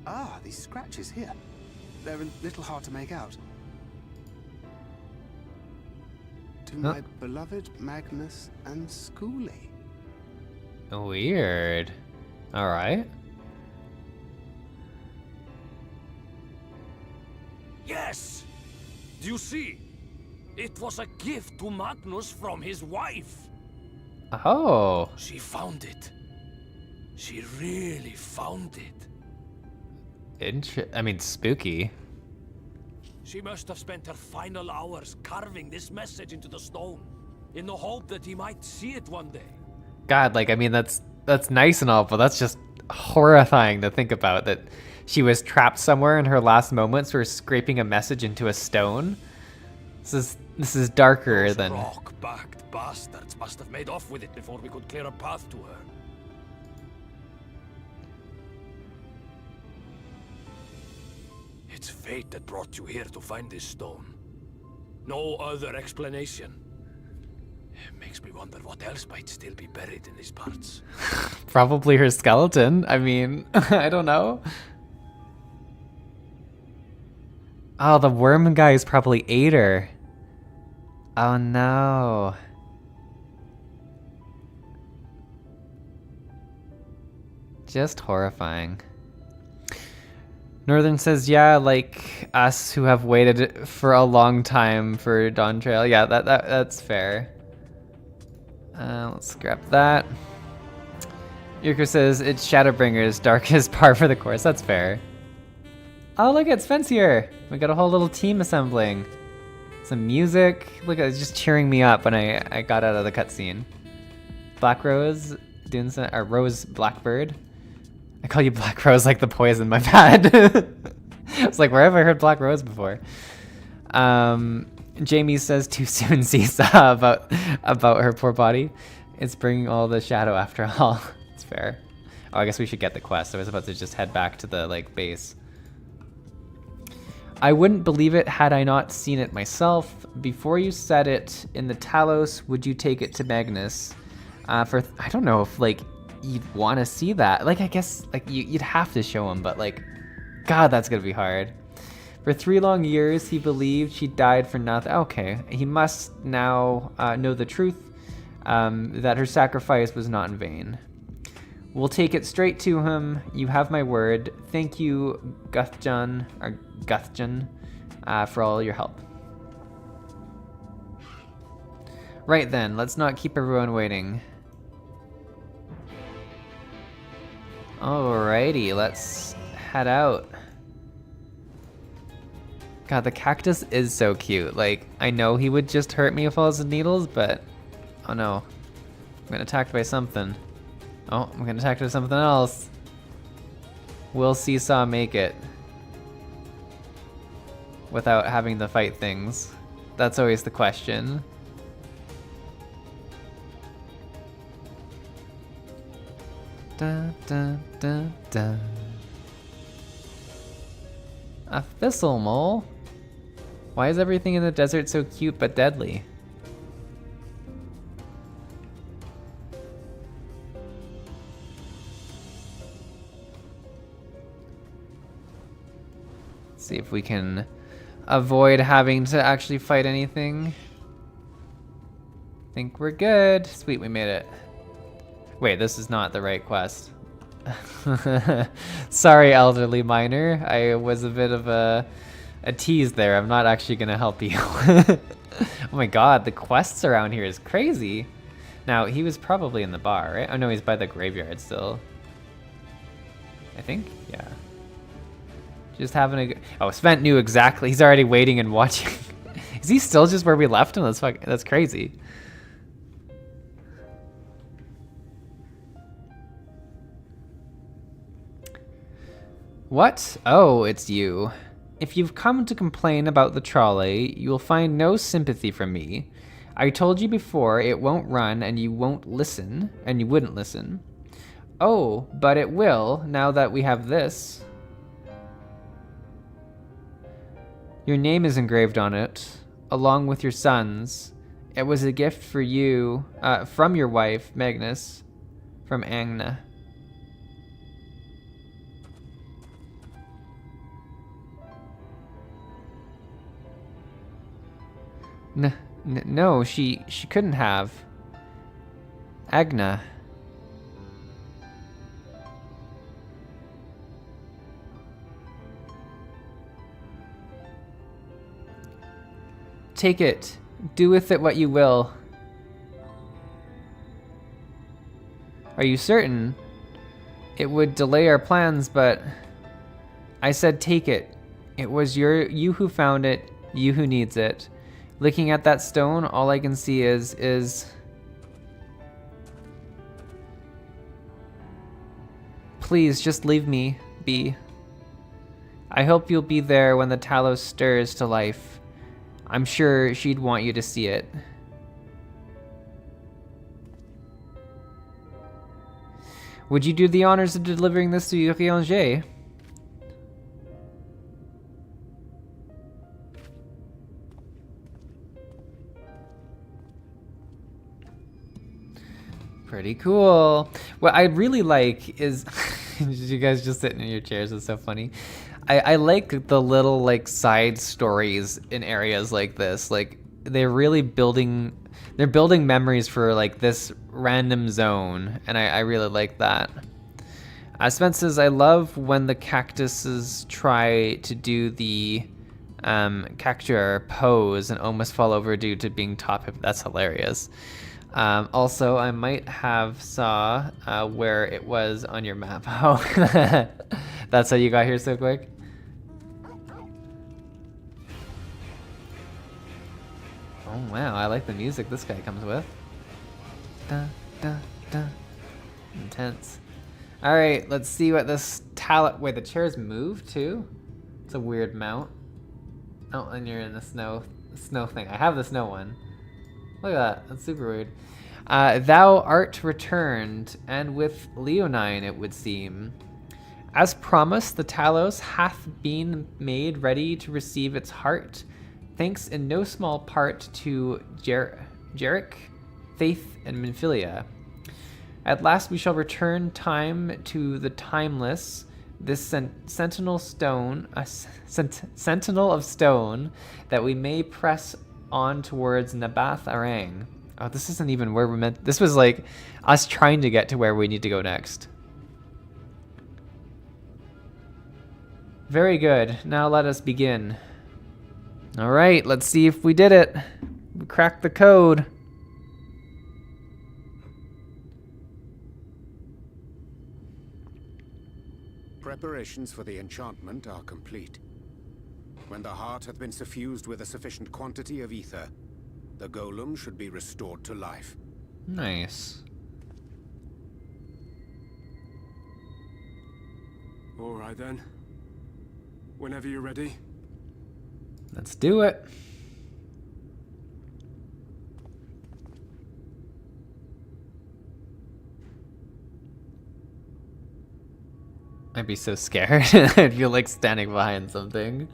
Ah, these scratches here. They're a little hard to make out. To my beloved Magnus and Schoolie. Weird. Alright. Yes! Do you see? It was a gift to Magnus from his wife. Oh. She found it. She really found it. I mean, spooky. She must have spent her final hours carving this message into the stone, in the hope that he might see it one day. God, like, I mean, that's nice and all, but that's just horrifying to think about, that she was trapped somewhere in her last moments were scraping a message into a stone. This is darker Those than... rock-backed bastards must have made off with it before we could clear a path to her. It's fate that brought you here to find this stone. No other explanation. It makes me wonder what else might still be buried in these parts. Probably her skeleton. I mean, I don't know. Oh, the worm guys probably ate her. Oh no. Just horrifying. Northern says, yeah, like us who have waited for a long time for Dawn Trail. Yeah, that's fair. Let's grab that. Yurko says, it's Shadowbringers, darkest par for the course. That's fair. Oh, look, it's Spence here. We got a whole little team assembling. Some music. Look, it's just cheering me up when I got out of the cutscene. Black Rose, doing some, or Rose Blackbird. I call you Black Rose like the poison, my bad. I was like, where have I heard Black Rose before? Jamie says too soon, Seesaw, about her poor body. It's bringing all the shadow after all. It's fair. Oh, I guess we should get the quest. I was about to just head back to the like base. I wouldn't believe it had I not seen it myself. Before you said it in the Talos, would you take it to Magnus? I don't know if like you'd want to see that. Like, I guess like you'd have to show him, but like, God, that's gonna be hard. For 3 long years, he believed she died for nothing. Okay, he must now know the truth, that her sacrifice was not in vain. We'll take it straight to him. You have my word. Thank you, Guthjan, for all your help. Right then, let's not keep everyone waiting. Alrighty, let's head out. God, the cactus is so cute. Like, I know he would just hurt me with all his needles, but... Oh no. I'm getting attacked by something. Oh, I'm getting attacked by something else. Will Seesaw make it? Without having to fight things? That's always the question. Dun, dun, dun, dun. A thistle mole? Why is everything in the desert so cute but deadly? Let's see if we can avoid having to actually fight anything. Think we're good. Sweet, we made it. Wait, this is not the right quest. Sorry, elderly miner. I was a bit of a tease there. I'm not actually gonna help you. Oh my god, the quests around here is crazy. Now, he was probably in the bar, right? Oh no, he's by the graveyard still. I think, yeah. Just having a... Oh, Svent knew exactly. He's already waiting and watching. Is he still just where we left him? That's crazy. What? Oh, it's you. If you've come to complain about the trolley, you'll find no sympathy from me. I told you before it won't run and you won't listen, and you wouldn't listen. Oh, but it will, now that we have this. Your name is engraved on it, along with your son's. It was a gift for you, from your wife, Magnus, from Agna. No, she couldn't have. Agna. Take it. Do with it what you will. Are you certain? It would delay our plans, but... I said take it. It was you who found it, you who needs it. Looking at that stone, all I can see is... Please, just leave me be. I hope you'll be there when the Talos stirs to life. I'm sure she'd want you to see it. Would you do the honors of delivering this to Urianger? Pretty cool. What I really like is, you guys just sitting in your chairs is so funny. I like the little like side stories in areas like this. Like they're really building memories for like this random zone, and I really like that. Spence says, I love when the cactuses try to do the cactuar pose and almost fall over due to being top hip. That's hilarious. Also, I might have saw where it was on your map. Oh, that's how you got here so quick? Oh wow, I like the music this guy comes with. Da, da, da. Intense. Alright, let's see what this talent... Wait, the chairs move too? It's a weird mount. Oh, and you're in the snow thing. I have the snow one. Look at that. That's super weird. Thou art returned, and with Leonine, it would seem. As promised, the Talos hath been made ready to receive its heart, thanks in no small part to Jarek, Faith, and Minfilia. At last we shall return time to the timeless, this sentinel of stone, that we may press on towards Nabath Arang. Oh, this isn't even where we meant. This was like us trying to get to where we need to go next. Very good. Now let us begin. All right, let's see if we did it. We cracked the code. Preparations for the enchantment are complete. When the heart hath been suffused with a sufficient quantity of ether, the golem should be restored to life. Nice. All right then. Whenever you're ready. Let's do it. I'd be so scared. I'd feel like standing behind something.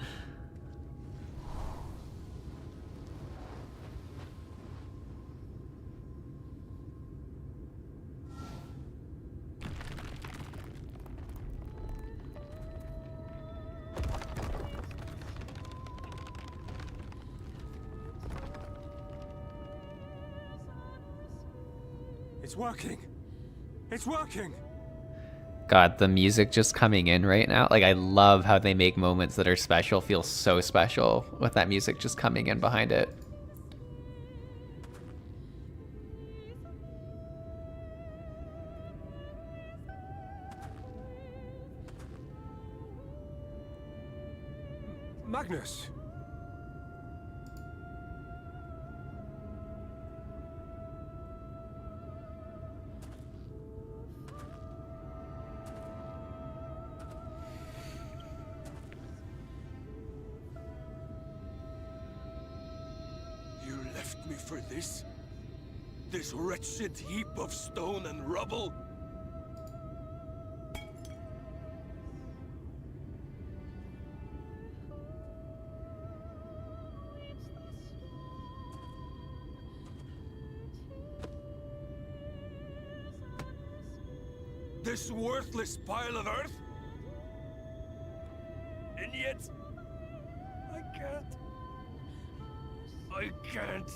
It's working. It's working. God, the music just coming in right now. Like, I love how they make moments that are special feel so special with that music just coming in behind it. Magnus. Me for this? This wretched heap of stone and rubble? This worthless pile of earth? And yet, I can't. I can't.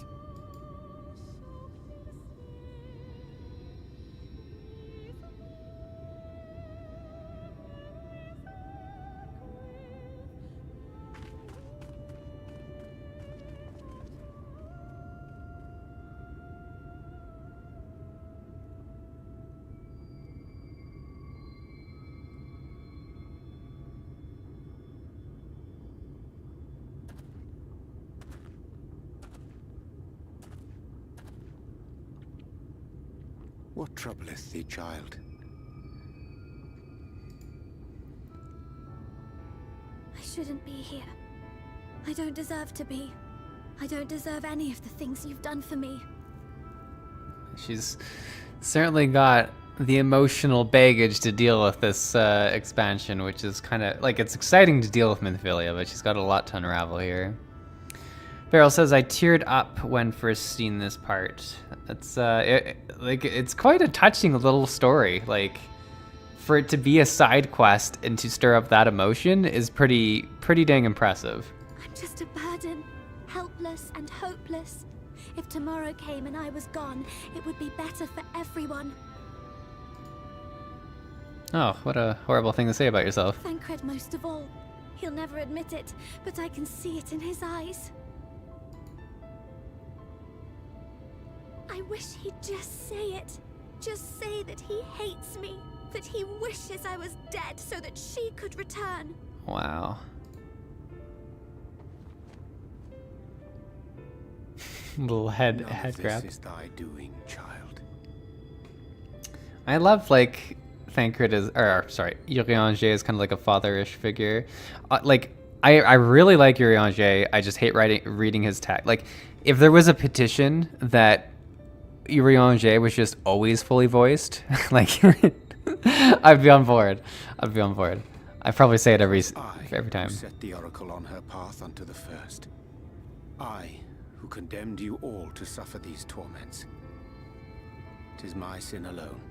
What troubleth thee, child? shouldn't be here. I don't deserve to be. I don't deserve any of the things you've done for me. She's certainly got the emotional baggage to deal with this expansion, which is kind of like, it's exciting to deal with Minophilia, but she's got a lot to unravel here. Beryl says, I teared up when first seeing this part. It's it's quite a touching little story. Like, for it to be a side quest and to stir up that emotion is pretty dang impressive. I'm just a burden, helpless and hopeless. If tomorrow came and I was gone, it would be better for everyone. Oh, what a horrible thing to say about yourself. Thancred most of all. He'll never admit it, but I can see it in his eyes. I wish he'd just say it. Just say that he hates me, that he wishes I was dead so that she could return. Wow. Little head grab. This is thy doing, child. I love, like, Thancred is, or sorry, Urianger is kind of like a father-ish figure. Like, I really like Urianger. I just hate reading his text. Like, if there was a petition that Urianger was just always fully voiced, like, I'd be on board. I'd be on board. I probably say it every time. Set the oracle on her path unto the first. I, who condemned you all to suffer these torments. 'Tis my sin alone,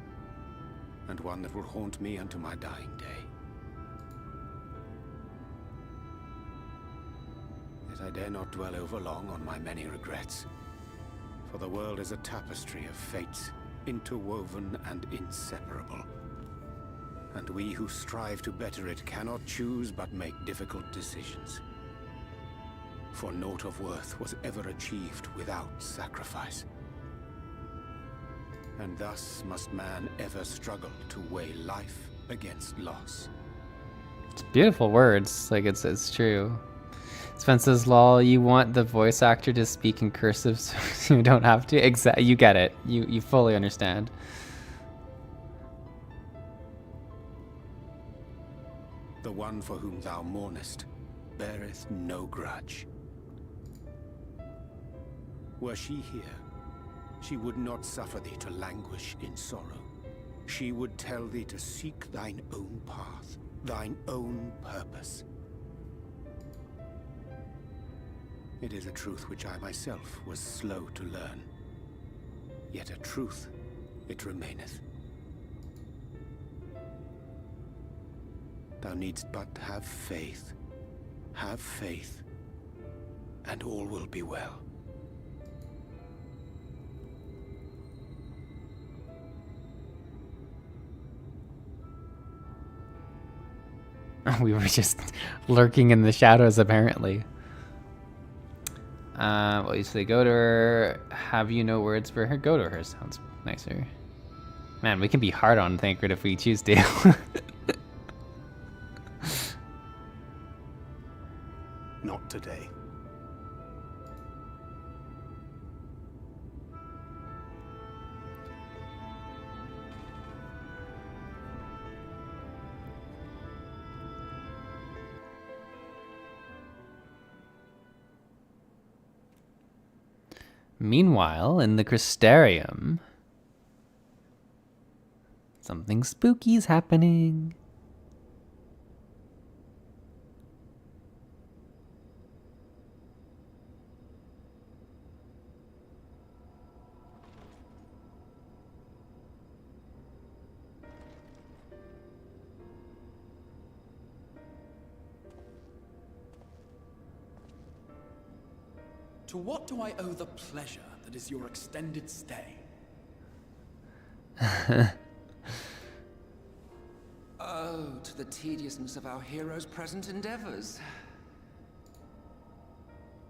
and one that will haunt me unto my dying day. Yet I dare not dwell over long on my many regrets, for the world is a tapestry of fates, interwoven and inseparable. And we who strive to better it cannot choose but make difficult decisions. For naught of worth was ever achieved without sacrifice. And thus must man ever struggle to weigh life against loss. It's beautiful words. Like, it's true. Spence says, lol, you want the voice actor to speak in cursive so you don't have to? Exactly. You get it. You fully understand. The one for whom thou mournest beareth no grudge. Were she here, she would not suffer thee to languish in sorrow. She would tell thee to seek thine own path, thine own purpose. It is a truth which I myself was slow to learn. Yet a truth it remaineth. Thou needst but have faith, and all will be well. We were just lurking in the shadows, apparently. Well, you say go to her. Have you no words for her? Go to her sounds nicer. Man, we can be hard on Thancred if we choose to. Not today. Meanwhile, in the Crystarium, something spooky's happening. To what do I owe the pleasure that is your extended stay? Oh, to the tediousness of our hero's present endeavors.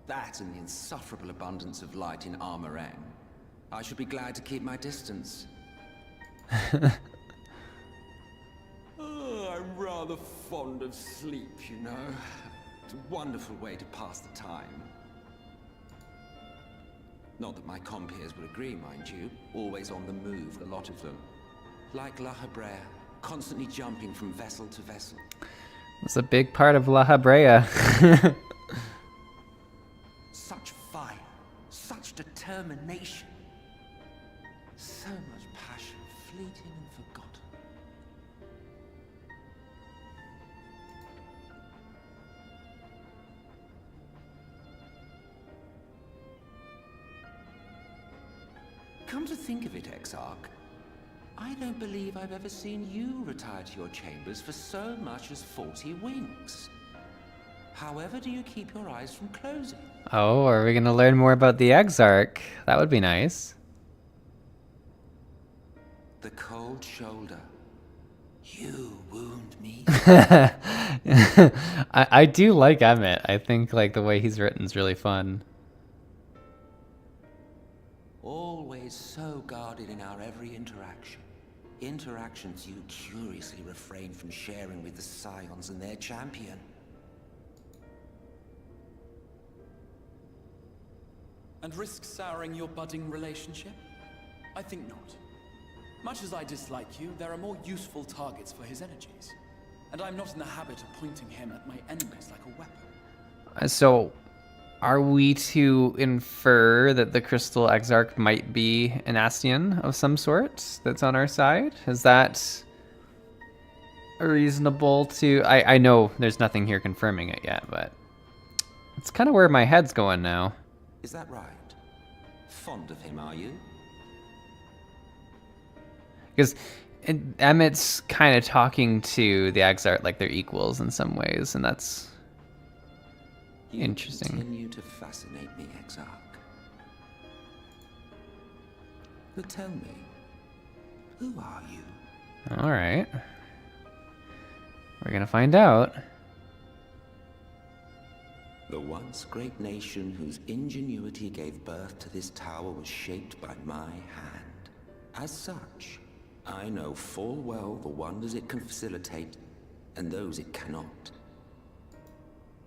That and the insufferable abundance of light in Armorang. I should be glad to keep my distance. I'm rather fond of sleep, you know. It's a wonderful way to pass the time. Not that my compeers would agree, mind you. Always on the move, the lot of them. Like La Habrère, constantly jumping from vessel to vessel. It's a big part of La Habrea. Such fire, such determination. So much passion, fleeting and forgotten. Come to think of it, Exarch, I don't believe I've ever seen you retire to your chambers for so much as 40 winks. However do you keep your eyes from closing? Oh, are we gonna learn more about the Exarch? That would be nice. The cold shoulder. You wound me. I do like Emmett. I think like the way he's written is really fun. Always so guarded in our every interaction. Interactions you curiously refrain from sharing with the Scions and their champion. And risk souring your budding relationship? I think not. Much as I dislike you, there are more useful targets for his energies. And I'm not in the habit of pointing him at my enemies like a weapon. So, are we to infer that the Crystal Exarch might be an Ascian of some sort that's on our side? Is that reasonable to... I know there's nothing here confirming it yet, but it's kind of where my head's going now. Is that right? Fond of him, are you? Because Emmett's kind of talking to the Exarch like they're equals in some ways, and that's interesting. You continue to fascinate me, Exarch. But tell me, who are you? All right. We're gonna find out. The once great nation whose ingenuity gave birth to this tower was shaped by my hand. As such, I know full well the wonders it can facilitate and those it cannot.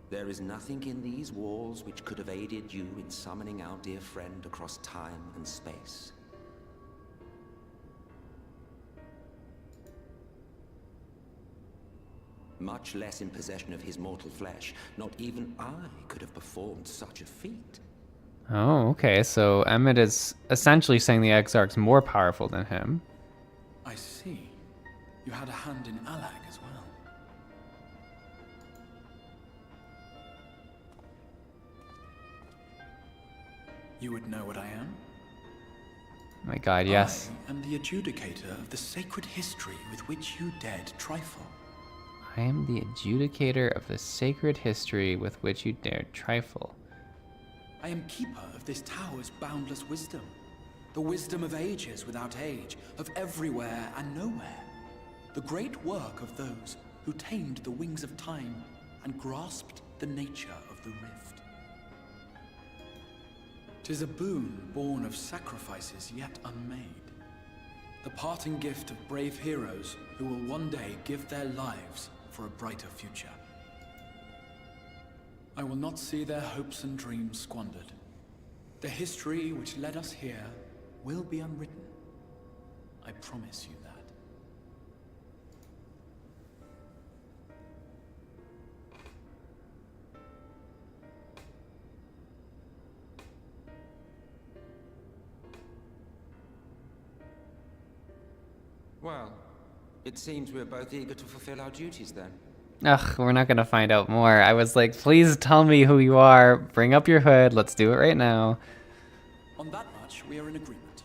There is nothing in these walls which could have aided you in summoning our dear friend across time and space. Much less in possession of his mortal flesh, not even I could have performed such a feat. Oh, okay. So Emmett is essentially saying the Exarch's more powerful than him. I see. You had a hand in Alag as well. You would know what I am? My God, yes. I am the adjudicator of the sacred history with which you dared trifle. I am the adjudicator of the sacred history with which you dared trifle. I am keeper of this tower's boundless wisdom. The wisdom of ages without age, of everywhere and nowhere. The great work of those who tamed the wings of time and grasped the nature of the rift. 'Tis a boon born of sacrifices yet unmade. The parting gift of brave heroes who will one day give their lives for a brighter future. I will not see their hopes and dreams squandered. The history which led us here will be unwritten. I promise you that. Well, it seems we're both eager to fulfill our duties then. Ugh, we're not gonna find out more. I was like, please tell me who you are. Bring up your hood. Let's do it right now. On that much, we are in agreement.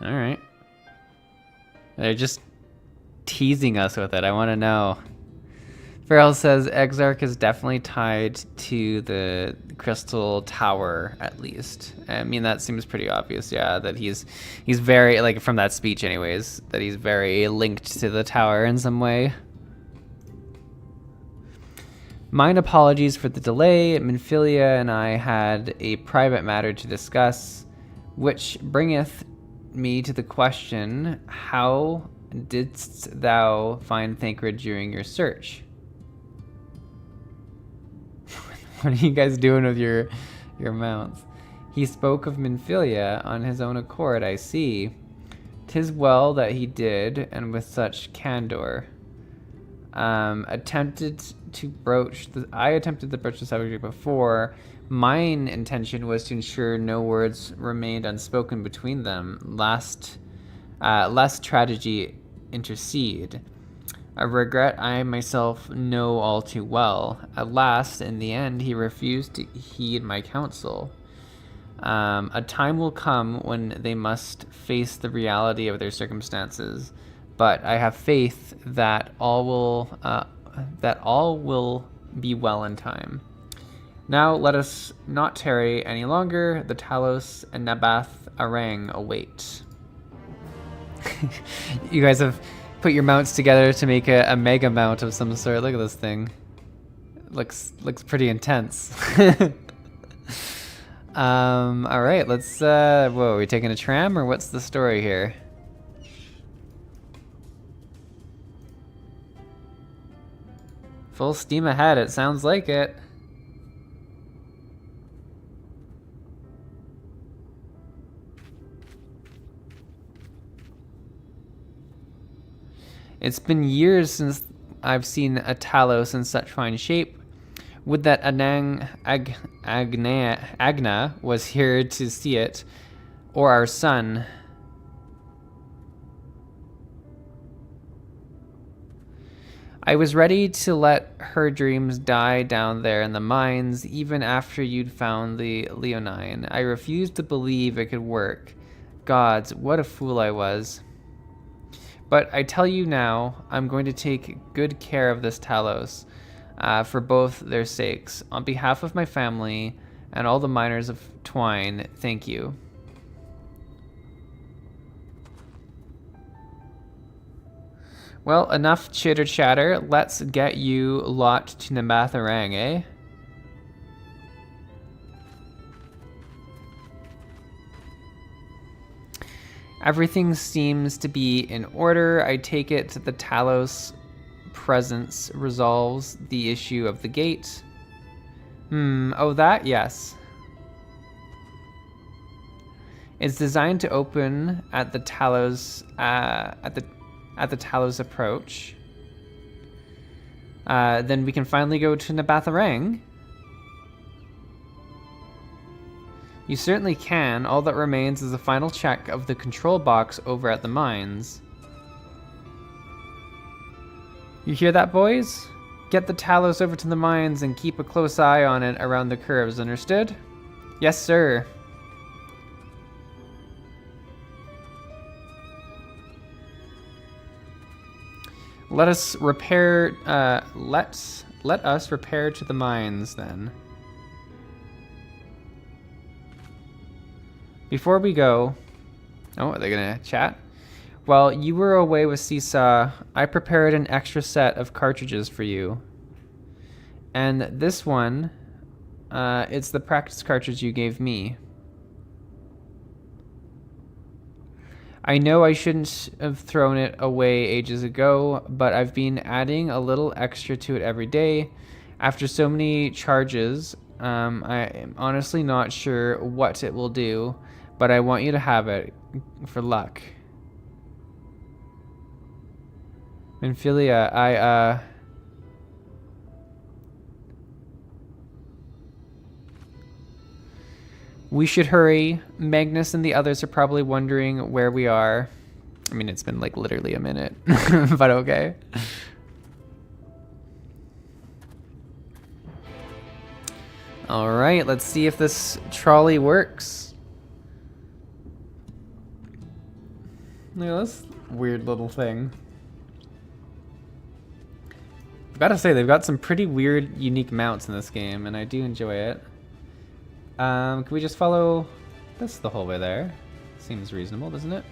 All right. They're just teasing us with it. I want to know. Farrell says Exarch is definitely tied to the Crystal Tower, at least. I mean, that seems pretty obvious, yeah, that he's very, like, from that speech anyways, that he's very linked to the tower in some way. Mine apologies for the delay. Minfilia and I had a private matter to discuss, which bringeth me to the question, how didst thou find Thancred during your search? What are you guys doing with your mounts? He spoke of Minfilia on his own accord, I see. 'Tis well that he did, and with such candor. I attempted to broach the subject before. Mine intention was to ensure no words remained unspoken between them, lest tragedy intercede. A regret I myself know all too well. At last, in the end, he refused to heed my counsel. A time will come when they must face the reality of their circumstances, but I have faith that all will be well in time. Now let us not tarry any longer. The Talos and Nabath Arang await. You guys have put your mounts together to make a mega mount of some sort. Look at this thing. Looks pretty intense. All right, let's. Whoa, are we taking a tram or what's the story here? Full steam ahead. It sounds like it. It's been years since I've seen a Talos in such fine shape. Would that Agna was here to see it, or our son. I was ready to let her dreams die down there in the mines, even after you'd found the Leonine. I refused to believe it could work. Gods, what a fool I was. But I tell you now, I'm going to take good care of this Talos, for both their sakes. On behalf of my family and all the miners of Twine, thank you. Well, enough chitter chatter. Let's get you lot to Nabath Arang, eh? Everything seems to be in order. I take it the Talos presence resolves the issue of the gate. Oh, that? Yes. It's designed to open at the Talos at the Talos approach. Then we can finally go to Nabath Arang. You certainly can. All that remains is a final check of the control box over at the mines. You hear that, boys? Get the Talos over to the mines and keep a close eye on it around the curves, understood? Yes, sir. Let us repair let us repair to the mines then. Before we go, oh, are they gonna chat? While you were away with Seesaw, I prepared an extra set of cartridges for you. And this one, it's the practice cartridge you gave me. I know I shouldn't have thrown it away ages ago, but I've been adding a little extra to it every day. After so many charges, I am honestly not sure what it will do, but I want you to have it for luck. Minfilia, we should hurry. Magnus and the others are probably wondering where we are. I mean, it's been like literally a minute, but okay. All right, let's see if this trolley works. Look at this weird little thing. I've got to say, they've got some pretty weird, unique mounts in this game, and I do enjoy it. Can we just follow this the whole way there? Seems reasonable, doesn't it?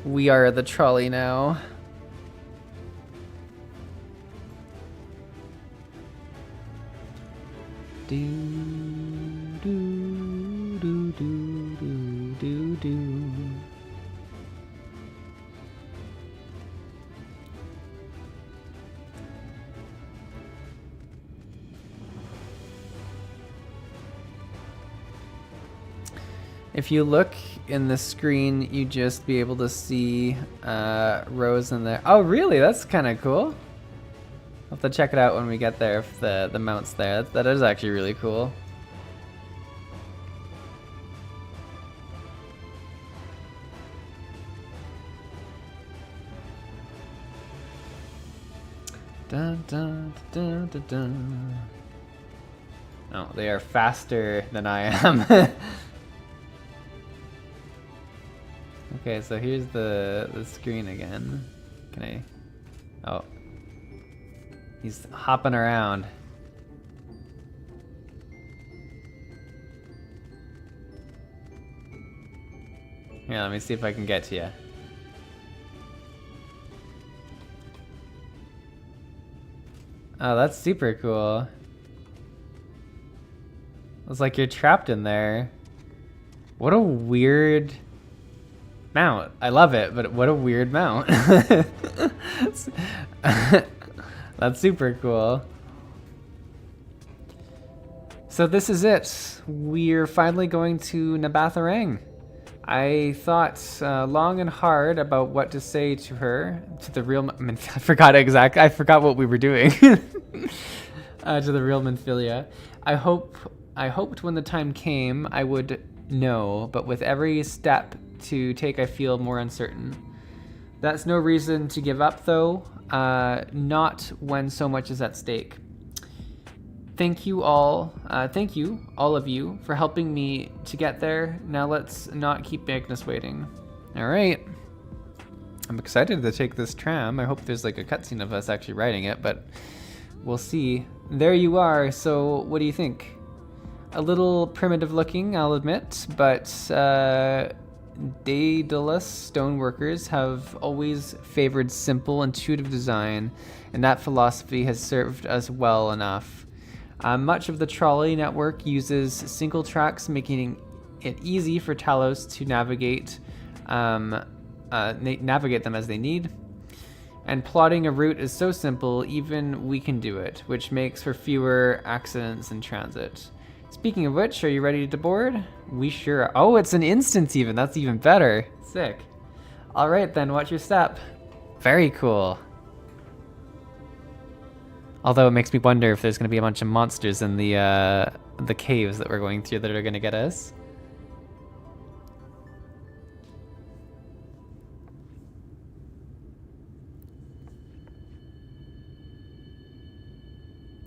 We are the trolley now. Do do do do do do do. If you look in the screen, you just be able to see rows in there. Oh, really? That's kind of cool. I'll have to check it out when we get there, if the mount's there. That is actually really cool. Dun, dun, dun, dun, dun. Oh, they are faster than I am. Okay, so here's the screen again. Can I? Oh, he's hopping around. Yeah, let me see if I can get to you. Oh, that's super cool. It's like you're trapped in there. What a weird mount. I love it, but what a weird mount. That's super cool. So this is it. We're finally going to Nabatharang. I thought long and hard about what to say to her, to the real. I forgot what we were doing. To the real Minfilia. I hoped when the time came I would know, but with every step to take, I feel more uncertain. That's no reason to give up, though. Not when so much is at stake. Thank you all of you, for helping me to get there. Now let's not keep Magnus waiting. All right. I'm excited to take this tram. I hope there's like a cutscene of us actually riding it, but we'll see. There you are. So what do you think? A little primitive looking, I'll admit, but Daedalus stoneworkers have always favored simple, intuitive design, and that philosophy has served us well enough. Much of the trolley network uses single tracks, making it easy for Talos to navigate them as they need. And plotting a route is so simple, even we can do it, which makes for fewer accidents in transit. Speaking of which, are you ready to board? We sure are. Oh, it's an instance even. That's even better. Sick. All right, then, watch your step. Very cool. Although it makes me wonder if there's going to be a bunch of monsters in the caves that we're going through that are going to get us.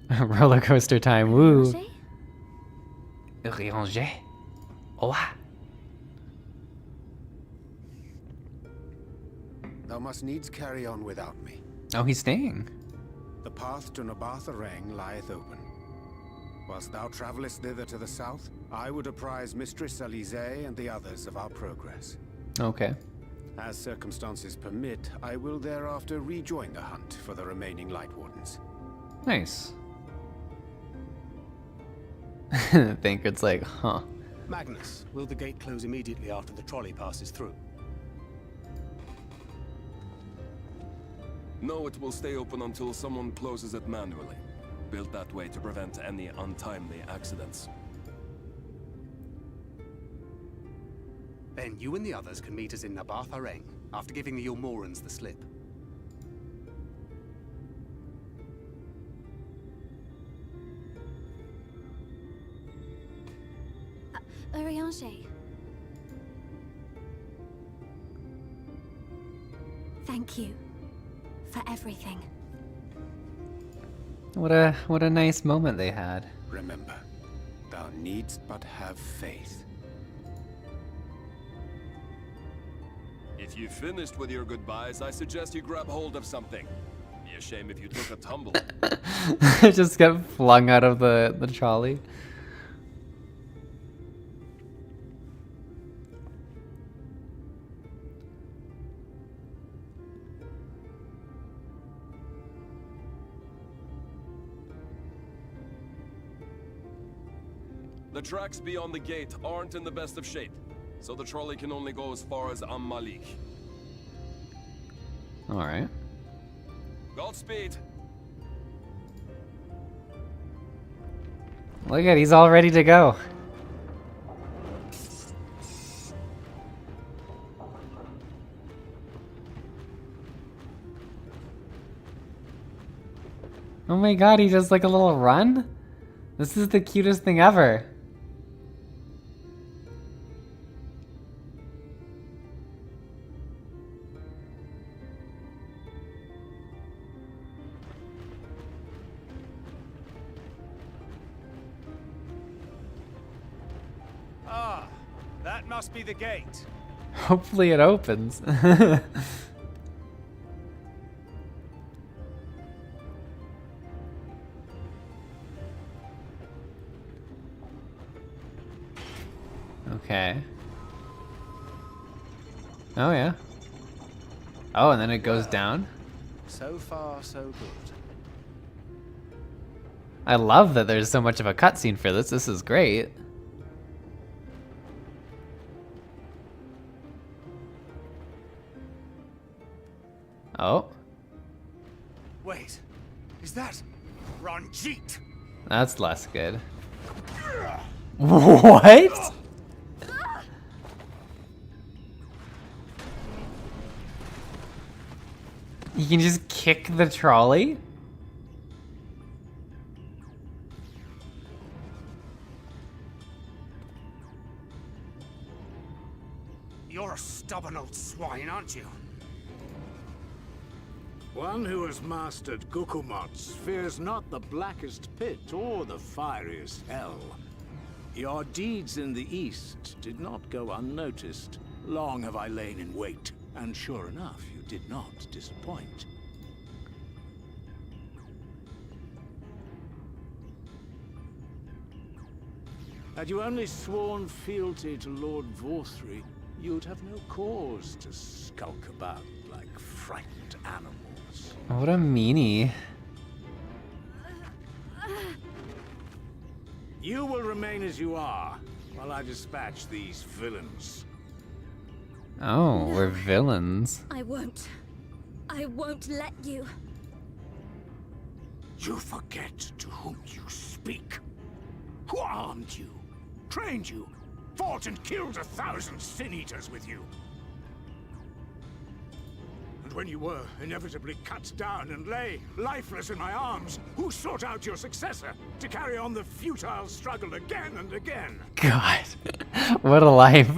réanger? Roller coaster time, woo. Réanger? Oh. Thou must needs carry on without me. Oh, he's staying. The path to Nabatharang lieth open. Whilst thou travellest thither to the south, I would apprise Mistress Alize and the others of our progress. Okay. As circumstances permit, I will thereafter rejoin the hunt for the remaining Light Wardens. Nice. Thancred's like, huh. Magnus, will the gate close immediately after the trolley passes through? No, it will stay open until someone closes it manually. Built that way to prevent any untimely accidents. Then you and the others can meet us in Nabatharang, after giving the Ilmorans the slip. réanger. Thank you for everything. What a nice moment they had. Remember, thou needst but have faith. If you've finished with your goodbyes, I suggest you grab hold of something. Be a shame if you took a tumble. Just got flung out of the trolley. The tracks beyond the gate aren't in the best of shape, so the trolley can only go as far as Malik. All right. Godspeed. Look at, he's all ready to go. Oh my god, he does like a little run? This is the cutest thing ever. Ah, that must be the gate. Hopefully it opens. Okay. Oh yeah. Oh, and then it goes down. So far, so good. I love that there's so much of a cutscene for this. This is great. Oh, Wait, is that Ranjit? that's less good. What? You can just kick the trolley? You're a stubborn old swine, aren't you? One who has mastered Gukumots fears not the blackest pit or the fieriest hell. Your deeds in the east did not go unnoticed. Long have I lain in wait, and sure enough, you did not disappoint. Had you only sworn fealty to Lord Vorthry, you'd have no cause to skulk about like frightened animals. What a meanie. You will remain as you are, while I dispatch these villains. Oh, we're villains. I won't. I won't let you. You forget to whom you speak. Who armed you, trained you, fought and killed 1,000 sin-eaters with you? And when you were inevitably cut down and lay lifeless in my arms, who sought out your successor to carry on the futile struggle again and again? God, what a life.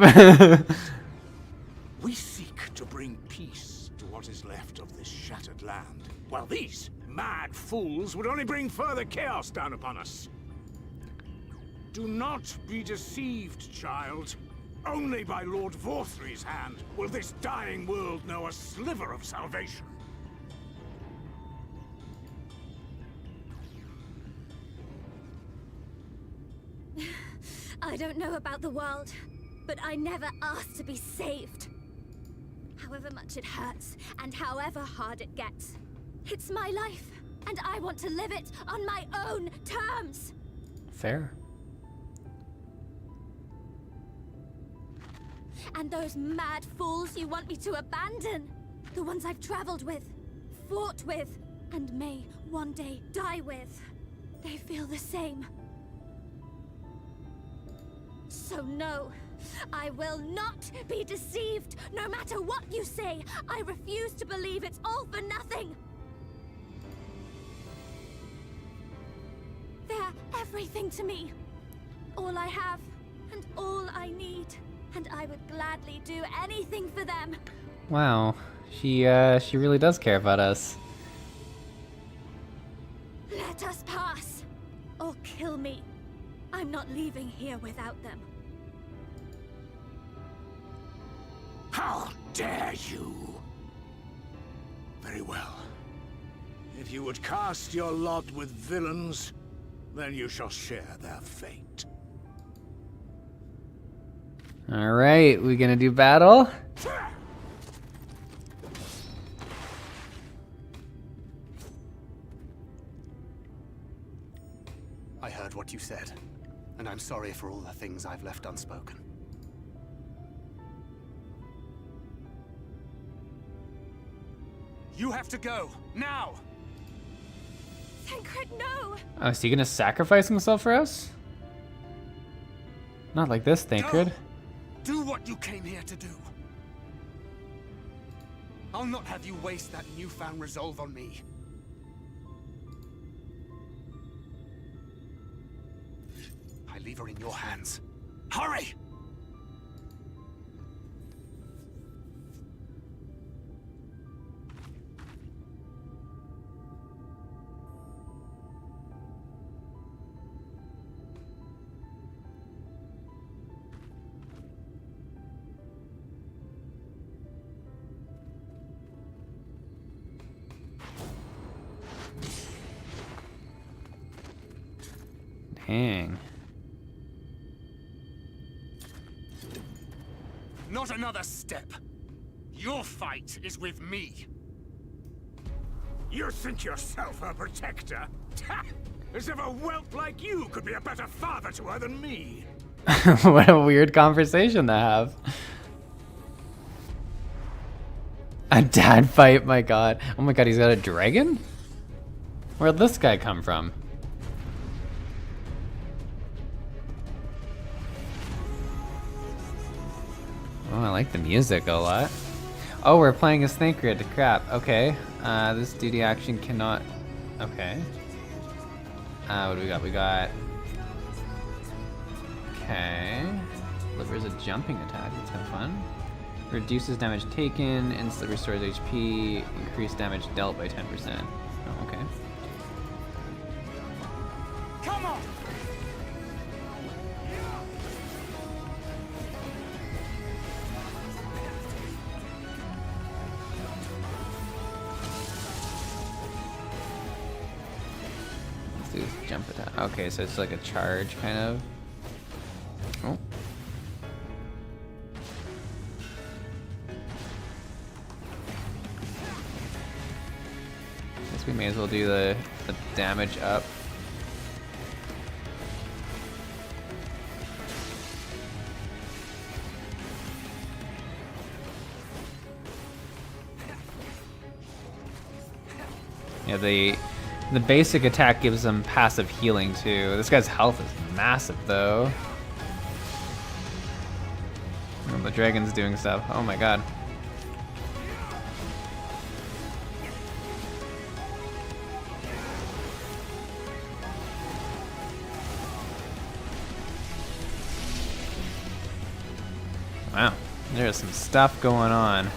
We seek to bring peace to what is left of this shattered land, while these mad fools would only bring further chaos down upon us. Do not be deceived, child. Only by Lord Vorthry's hand will this dying world know a sliver of salvation. I don't know about the world, but I never asked to be saved. However much it hurts, and however hard it gets. It's my life, and I want to live it on my own terms. Fair. And those mad fools you want me to abandon, the ones I've traveled with, fought with, and may one day die with, they feel the same. So no, I will not be deceived, no matter what you say. I refuse to believe it's all for nothing. They're everything to me. All I have, and all I need. And I would gladly do anything for them. Wow, she really does care about us. Let us pass, or kill me. I'm not leaving here without them. How dare you? Very well. If you would cast your lot with villains, then you shall share their fate. All right, we gonna do battle? I heard what you said, and I'm sorry for all the things I've left unspoken. You have to go, now! Tancred, no! Oh, is he gonna sacrifice himself for us? Not like this, Tancred. Do what you came here to do. I'll not have you waste that newfound resolve on me. in your hands. Hurry! Dang. Not another step. Your fight is with me. You think yourself her protector? As if a whelp like you could be a better father to her than me. What a weird conversation to have. A dad fight, my god. Oh my god, he's got a dragon? Where'd this guy come from? Oh, I like the music a lot. Oh, we're playing a snake grid. Crap. Okay. This duty action cannot... Okay. What do we got? We got... Okay. Delivers a jumping attack. That's kind of fun. Reduces damage taken. Instantly restores HP. Increased damage dealt by 10%. Oh, okay. Come on! Let's do this jump attack. Okay, so it's like a charge, kind of. Oh. Guess we may as well do the damage up. Yeah, the basic attack gives them passive healing too. This guy's health is massive though. Oh, the dragon's doing stuff. Oh my god. Wow, there's some stuff going on.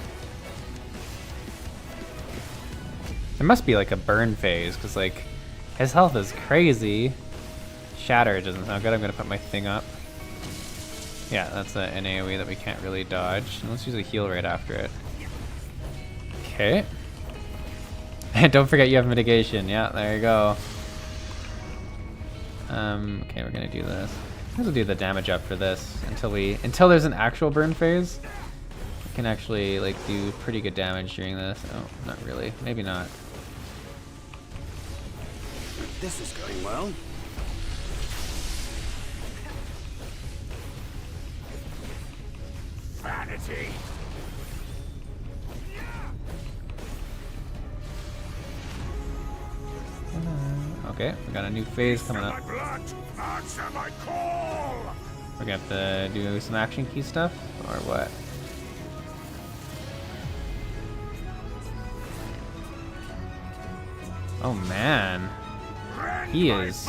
There must be like a burn phase, because like his health is crazy. Shatter doesn't sound good. I'm gonna put my thing up. Yeah, that's an AoE that we can't really dodge. Let's use a heal right after it. Okay. And don't forget you have mitigation. Yeah, there you go. Okay, we're gonna do this. We'll do the damage up for this until there's an actual burn phase. We can actually like do pretty good damage during this. Oh, not really. Maybe not. This is going well. Vanity. Okay, we got a new phase coming up. My blood, answer my call. We're gonna have to do some action key stuff, or what? Oh man, he is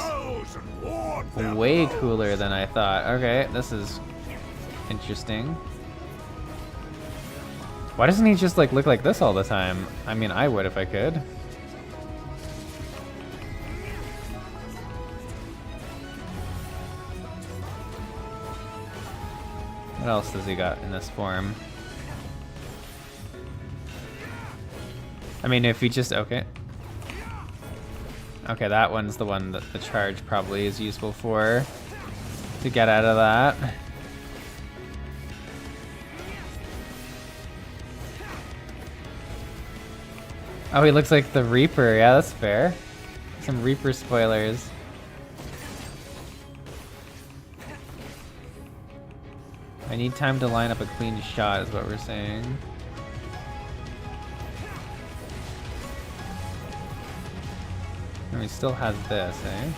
way cooler than I thought. Okay, this is interesting. Why doesn't he just like look like this all the time? I mean, I would if I could. What else does he got in this form? I mean, if he just... Okay. Okay, that one's the one that the charge probably is useful for. To get out of that. Oh, he looks like the Reaper. Yeah, that's fair. Some Reaper spoilers. I need time to line up a clean shot is what we're saying. And he still has this, eh?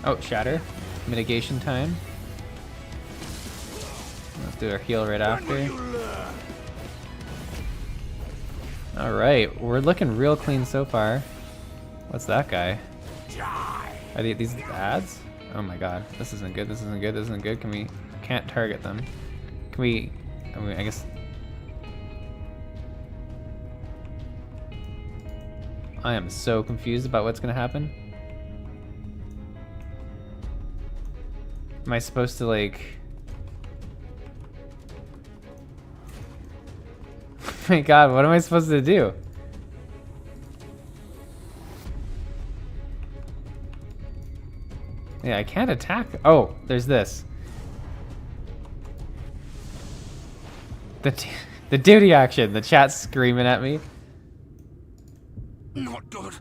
Oh, shatter. Mitigation time. Let's do our heal right after. Alright, we're looking real clean so far. What's that guy? Are these ads? Oh my god, this isn't good, this isn't good, this isn't good. Can we... Can't target them. Can we... I mean, I guess... I am so confused about what's gonna happen. Am I supposed to, like... Oh my god, what am I supposed to do? Yeah, I can't attack. Oh, there's this. The duty action. The chat's screaming at me. Not good.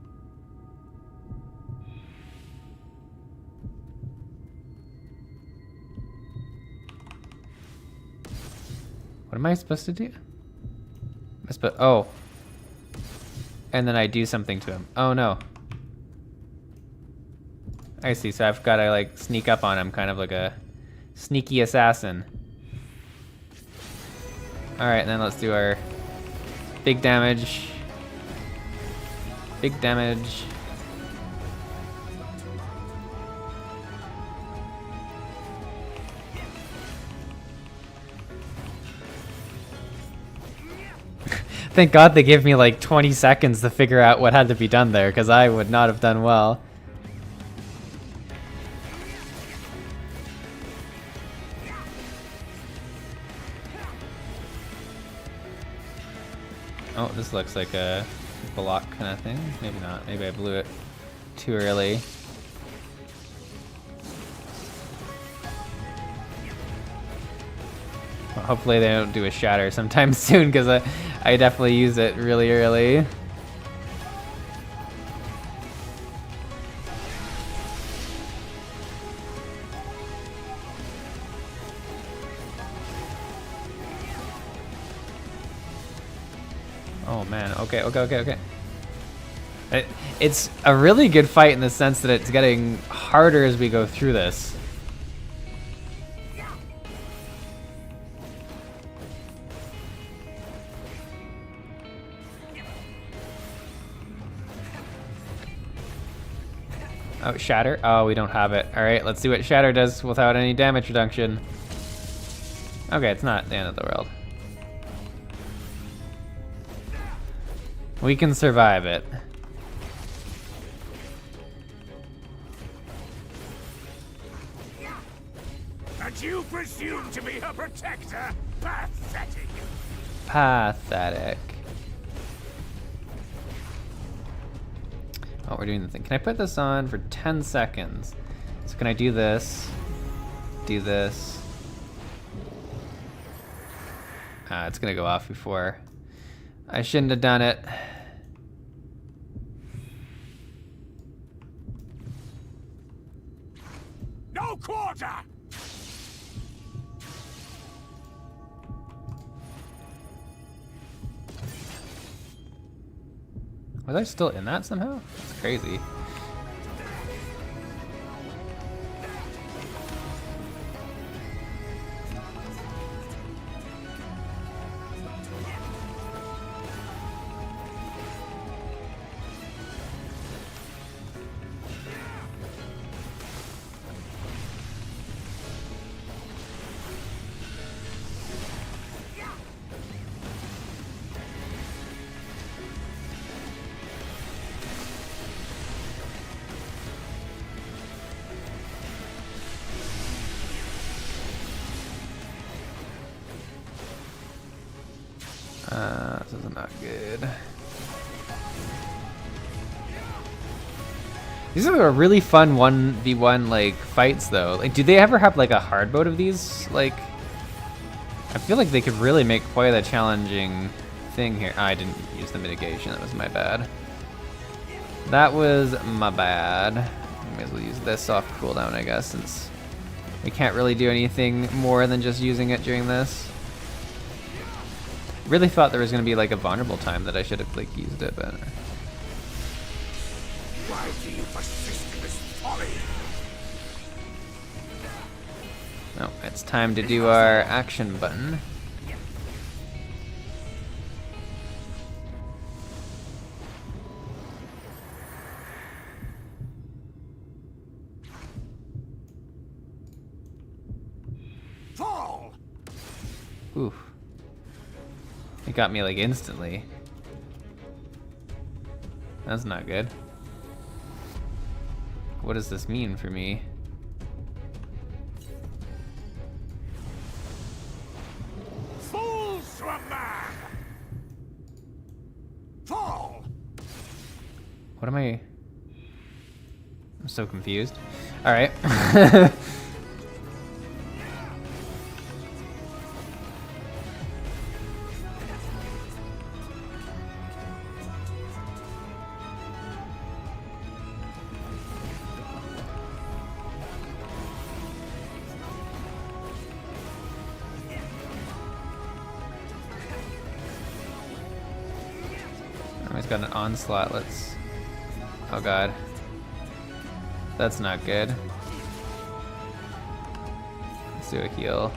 What am I supposed to do? Oh. And then I do something to him. Oh no. I see, so I've got to like sneak up on him, kind of like a sneaky assassin. Alright, and then let's do our big damage. Big damage. Thank God they gave me like 20 seconds to figure out what had to be done there, because I would not have done well. Oh, this looks like a block kind of thing. Maybe not. Maybe I blew it too early. Well, hopefully they don't do a shatter sometime soon, because I definitely use it really early. Oh man, okay. It's a really good fight in the sense that it's getting harder as we go through this. Oh, Shatter? Oh, we don't have it. Alright, let's see what Shatter does without any damage reduction. Okay, it's not the end of the world. We can survive it. And you presume to be her protector? Pathetic. Pathetic. Oh, we're doing the thing. Can I put this on for 10 seconds? So can I do this? Do this? It's gonna go off before. I shouldn't have done it. No quarter! Was I still in that somehow? That's crazy. This is not good. These are really fun 1v1 like fights though. Like, do they ever have like a hard mode of these? Like, I feel like they could really make quite a challenging thing here. Oh, I didn't use the mitigation. That was my bad. That was my bad. May as well use this off cooldown, I guess, since we can't really do anything more than just using it during this. Really thought there was going to be like a vulnerable time that I should have like used it, but Why do you persist in this folly? no, it's time to do our action button. Ooh. It got me like instantly. That's not good. What does this mean for me? Fools to a man! Fall! What am I? I'm so confused. All right. He's got an onslaught. Let's. Oh god. That's not good. Let's do a heal.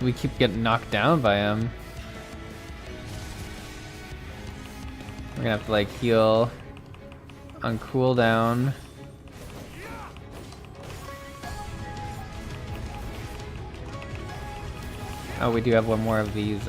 We keep getting knocked down by him. We're gonna have to like heal on cooldown. Oh, we do have one more of these.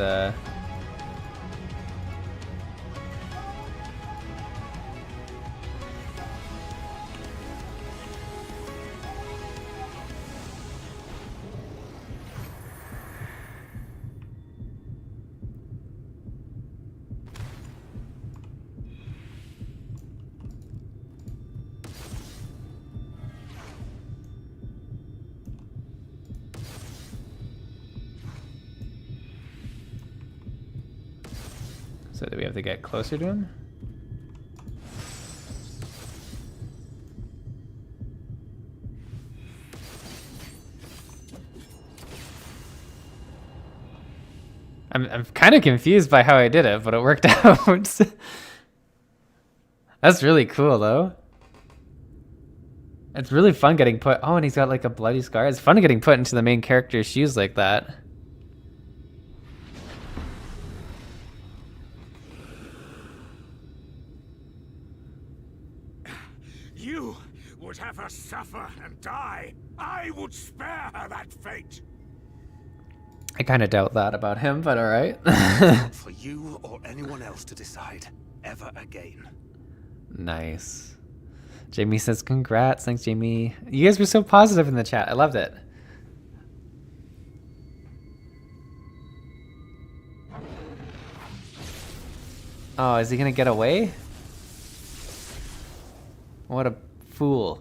So do we have to get closer to him? I'm kind of confused by how I did it, but it worked out. That's really cool, though. It's really fun getting put... Oh, and he's got like a bloody scar. It's fun getting put into the main character's shoes like that. You would have her suffer and die. I would spare her that fate. I kind of doubt that about him, but all right. Not for you or anyone else to decide ever again. Nice. Jamie says congrats. Thanks, Jamie. You guys were so positive in the chat. I loved it. Oh, is he gonna get away? What a fool.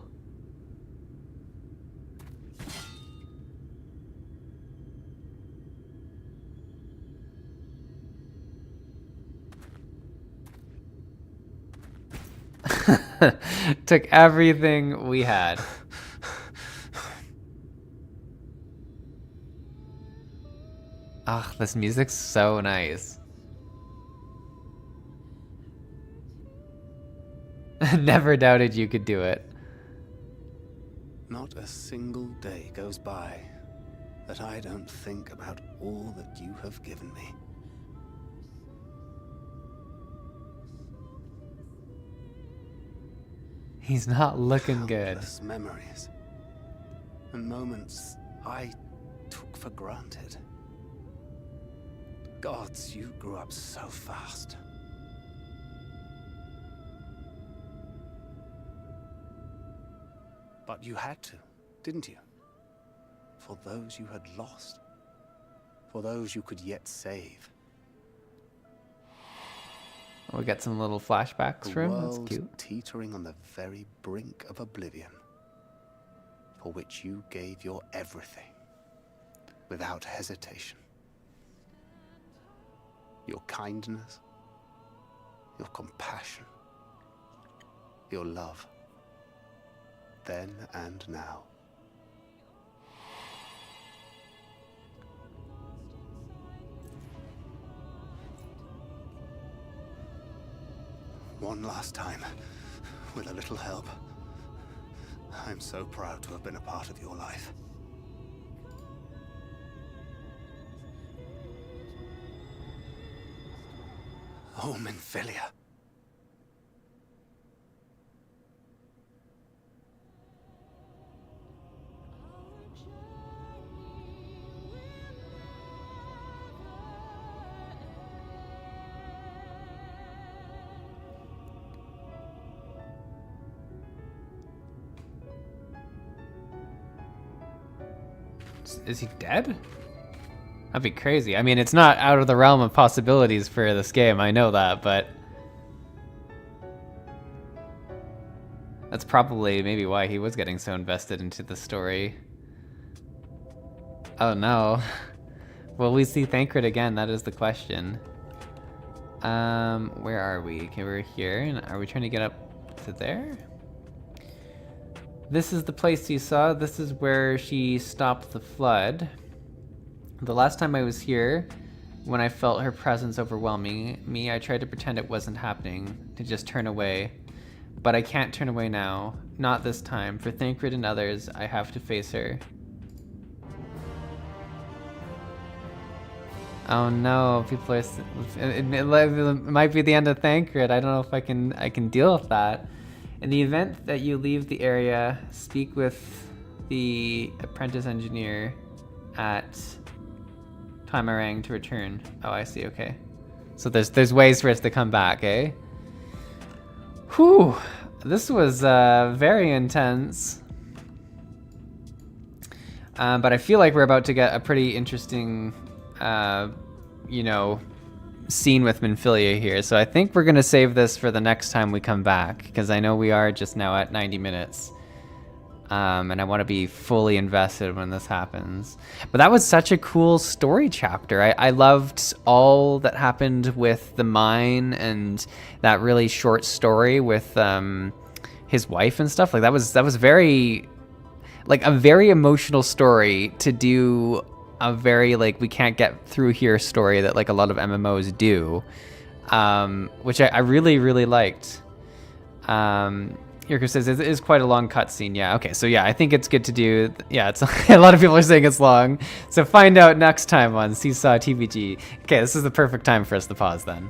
Took everything we had. Ah, this music's so nice. Never doubted you could do it. Not a single day goes by that I don't think about all that you have given me. He's not looking good. Countless memories and moments I took for granted. Gods, you grew up so fast. But you had to, didn't you? For those you had lost. For those you could yet save. We got some little flashbacks for him. That's world cute. teetering on the very brink of oblivion, for which you gave your everything, without hesitation. Your kindness, your compassion, your love, then and now. One last time, with a little help. I'm so proud to have been a part of your life. Oh, Minfilia. Is he dead? That'd be crazy. I mean, it's not out of the realm of possibilities for this game, I know that, but that's probably maybe why he was getting so invested into the story. Oh no. Will we see Thancred again? That is the question. Where are we? Okay, we're here, and are we trying to get up to there? This is the place you saw. This is where she stopped the flood. The last time I was here, when I felt her presence overwhelming me, I tried to pretend it wasn't happening, to just turn away. But I can't turn away now. Not this time. For Thancred and others, I have to face her. Oh no, people are... It might be the end of Thancred. I don't know if I can deal with that. In the event that you leave the area, speak with the apprentice engineer at Timarang to return. Oh, I see, okay. So there's ways for us to come back, eh? Whew, this was very intense. But I feel like we're about to get a pretty interesting, you know, scene with Minfilia here. So I think we're going to save this for the next time we come back, because I know we are just now at 90 minutes. And I want to be fully invested when this happens. But that was such a cool story chapter. I loved all that happened with the mine and that really short story with his wife and stuff. Like that was very, like a very emotional story to do a very like we can't get through here story that like a lot of MMOs do, which I really, really liked. Yurko says it is quite a long cutscene. Yeah, okay, so yeah, I think it's good to do. Yeah, it's a lot of people are saying it's long. So find out next time on Seesaw TVG. Okay, this is the perfect time for us to pause then.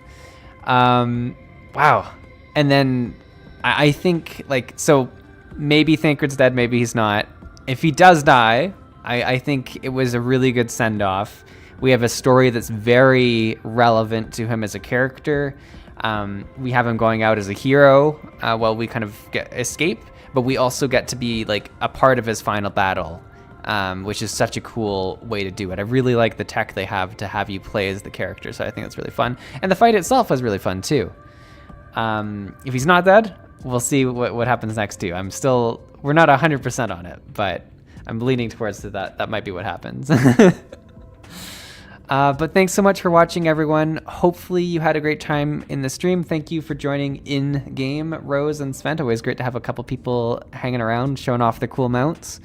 Wow. And then I think like, so maybe Thancred's dead, maybe he's not. If he does die, I think it was a really good send-off. We have a story that's very relevant to him as a character. We have him going out as a hero while we kind of escape, but we also get to be like a part of his final battle, which is such a cool way to do it. I really like the tech they have to have you play as the character, so I think that's really fun. And the fight itself was really fun too. If he's not dead, we'll see what happens next too. We're not 100% on it, but I'm leaning towards that might be what happens. But thanks so much for watching, everyone. Hopefully you had a great time in the stream. Thank you for joining in game, Rose and Sven. Always great to have a couple people hanging around, showing off their cool mounts.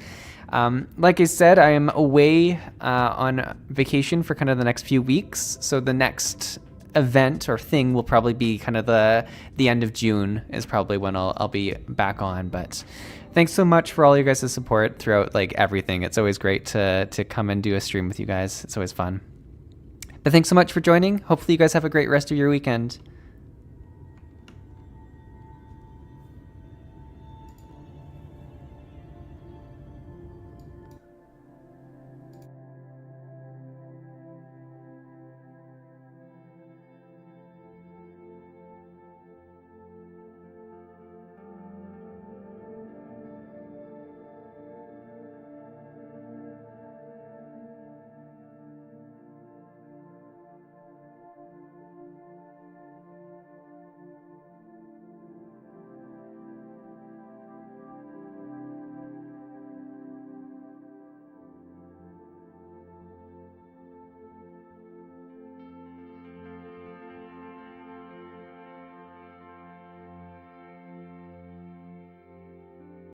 Like I said, I am away on vacation for kind of the next few weeks. So the next event or thing will probably be kind of the end of June is probably when I'll be back on. But thanks so much for all your guys' support throughout like everything. It's always great to come and do a stream with you guys. It's always fun. But thanks so much for joining. Hopefully you guys have a great rest of your weekend.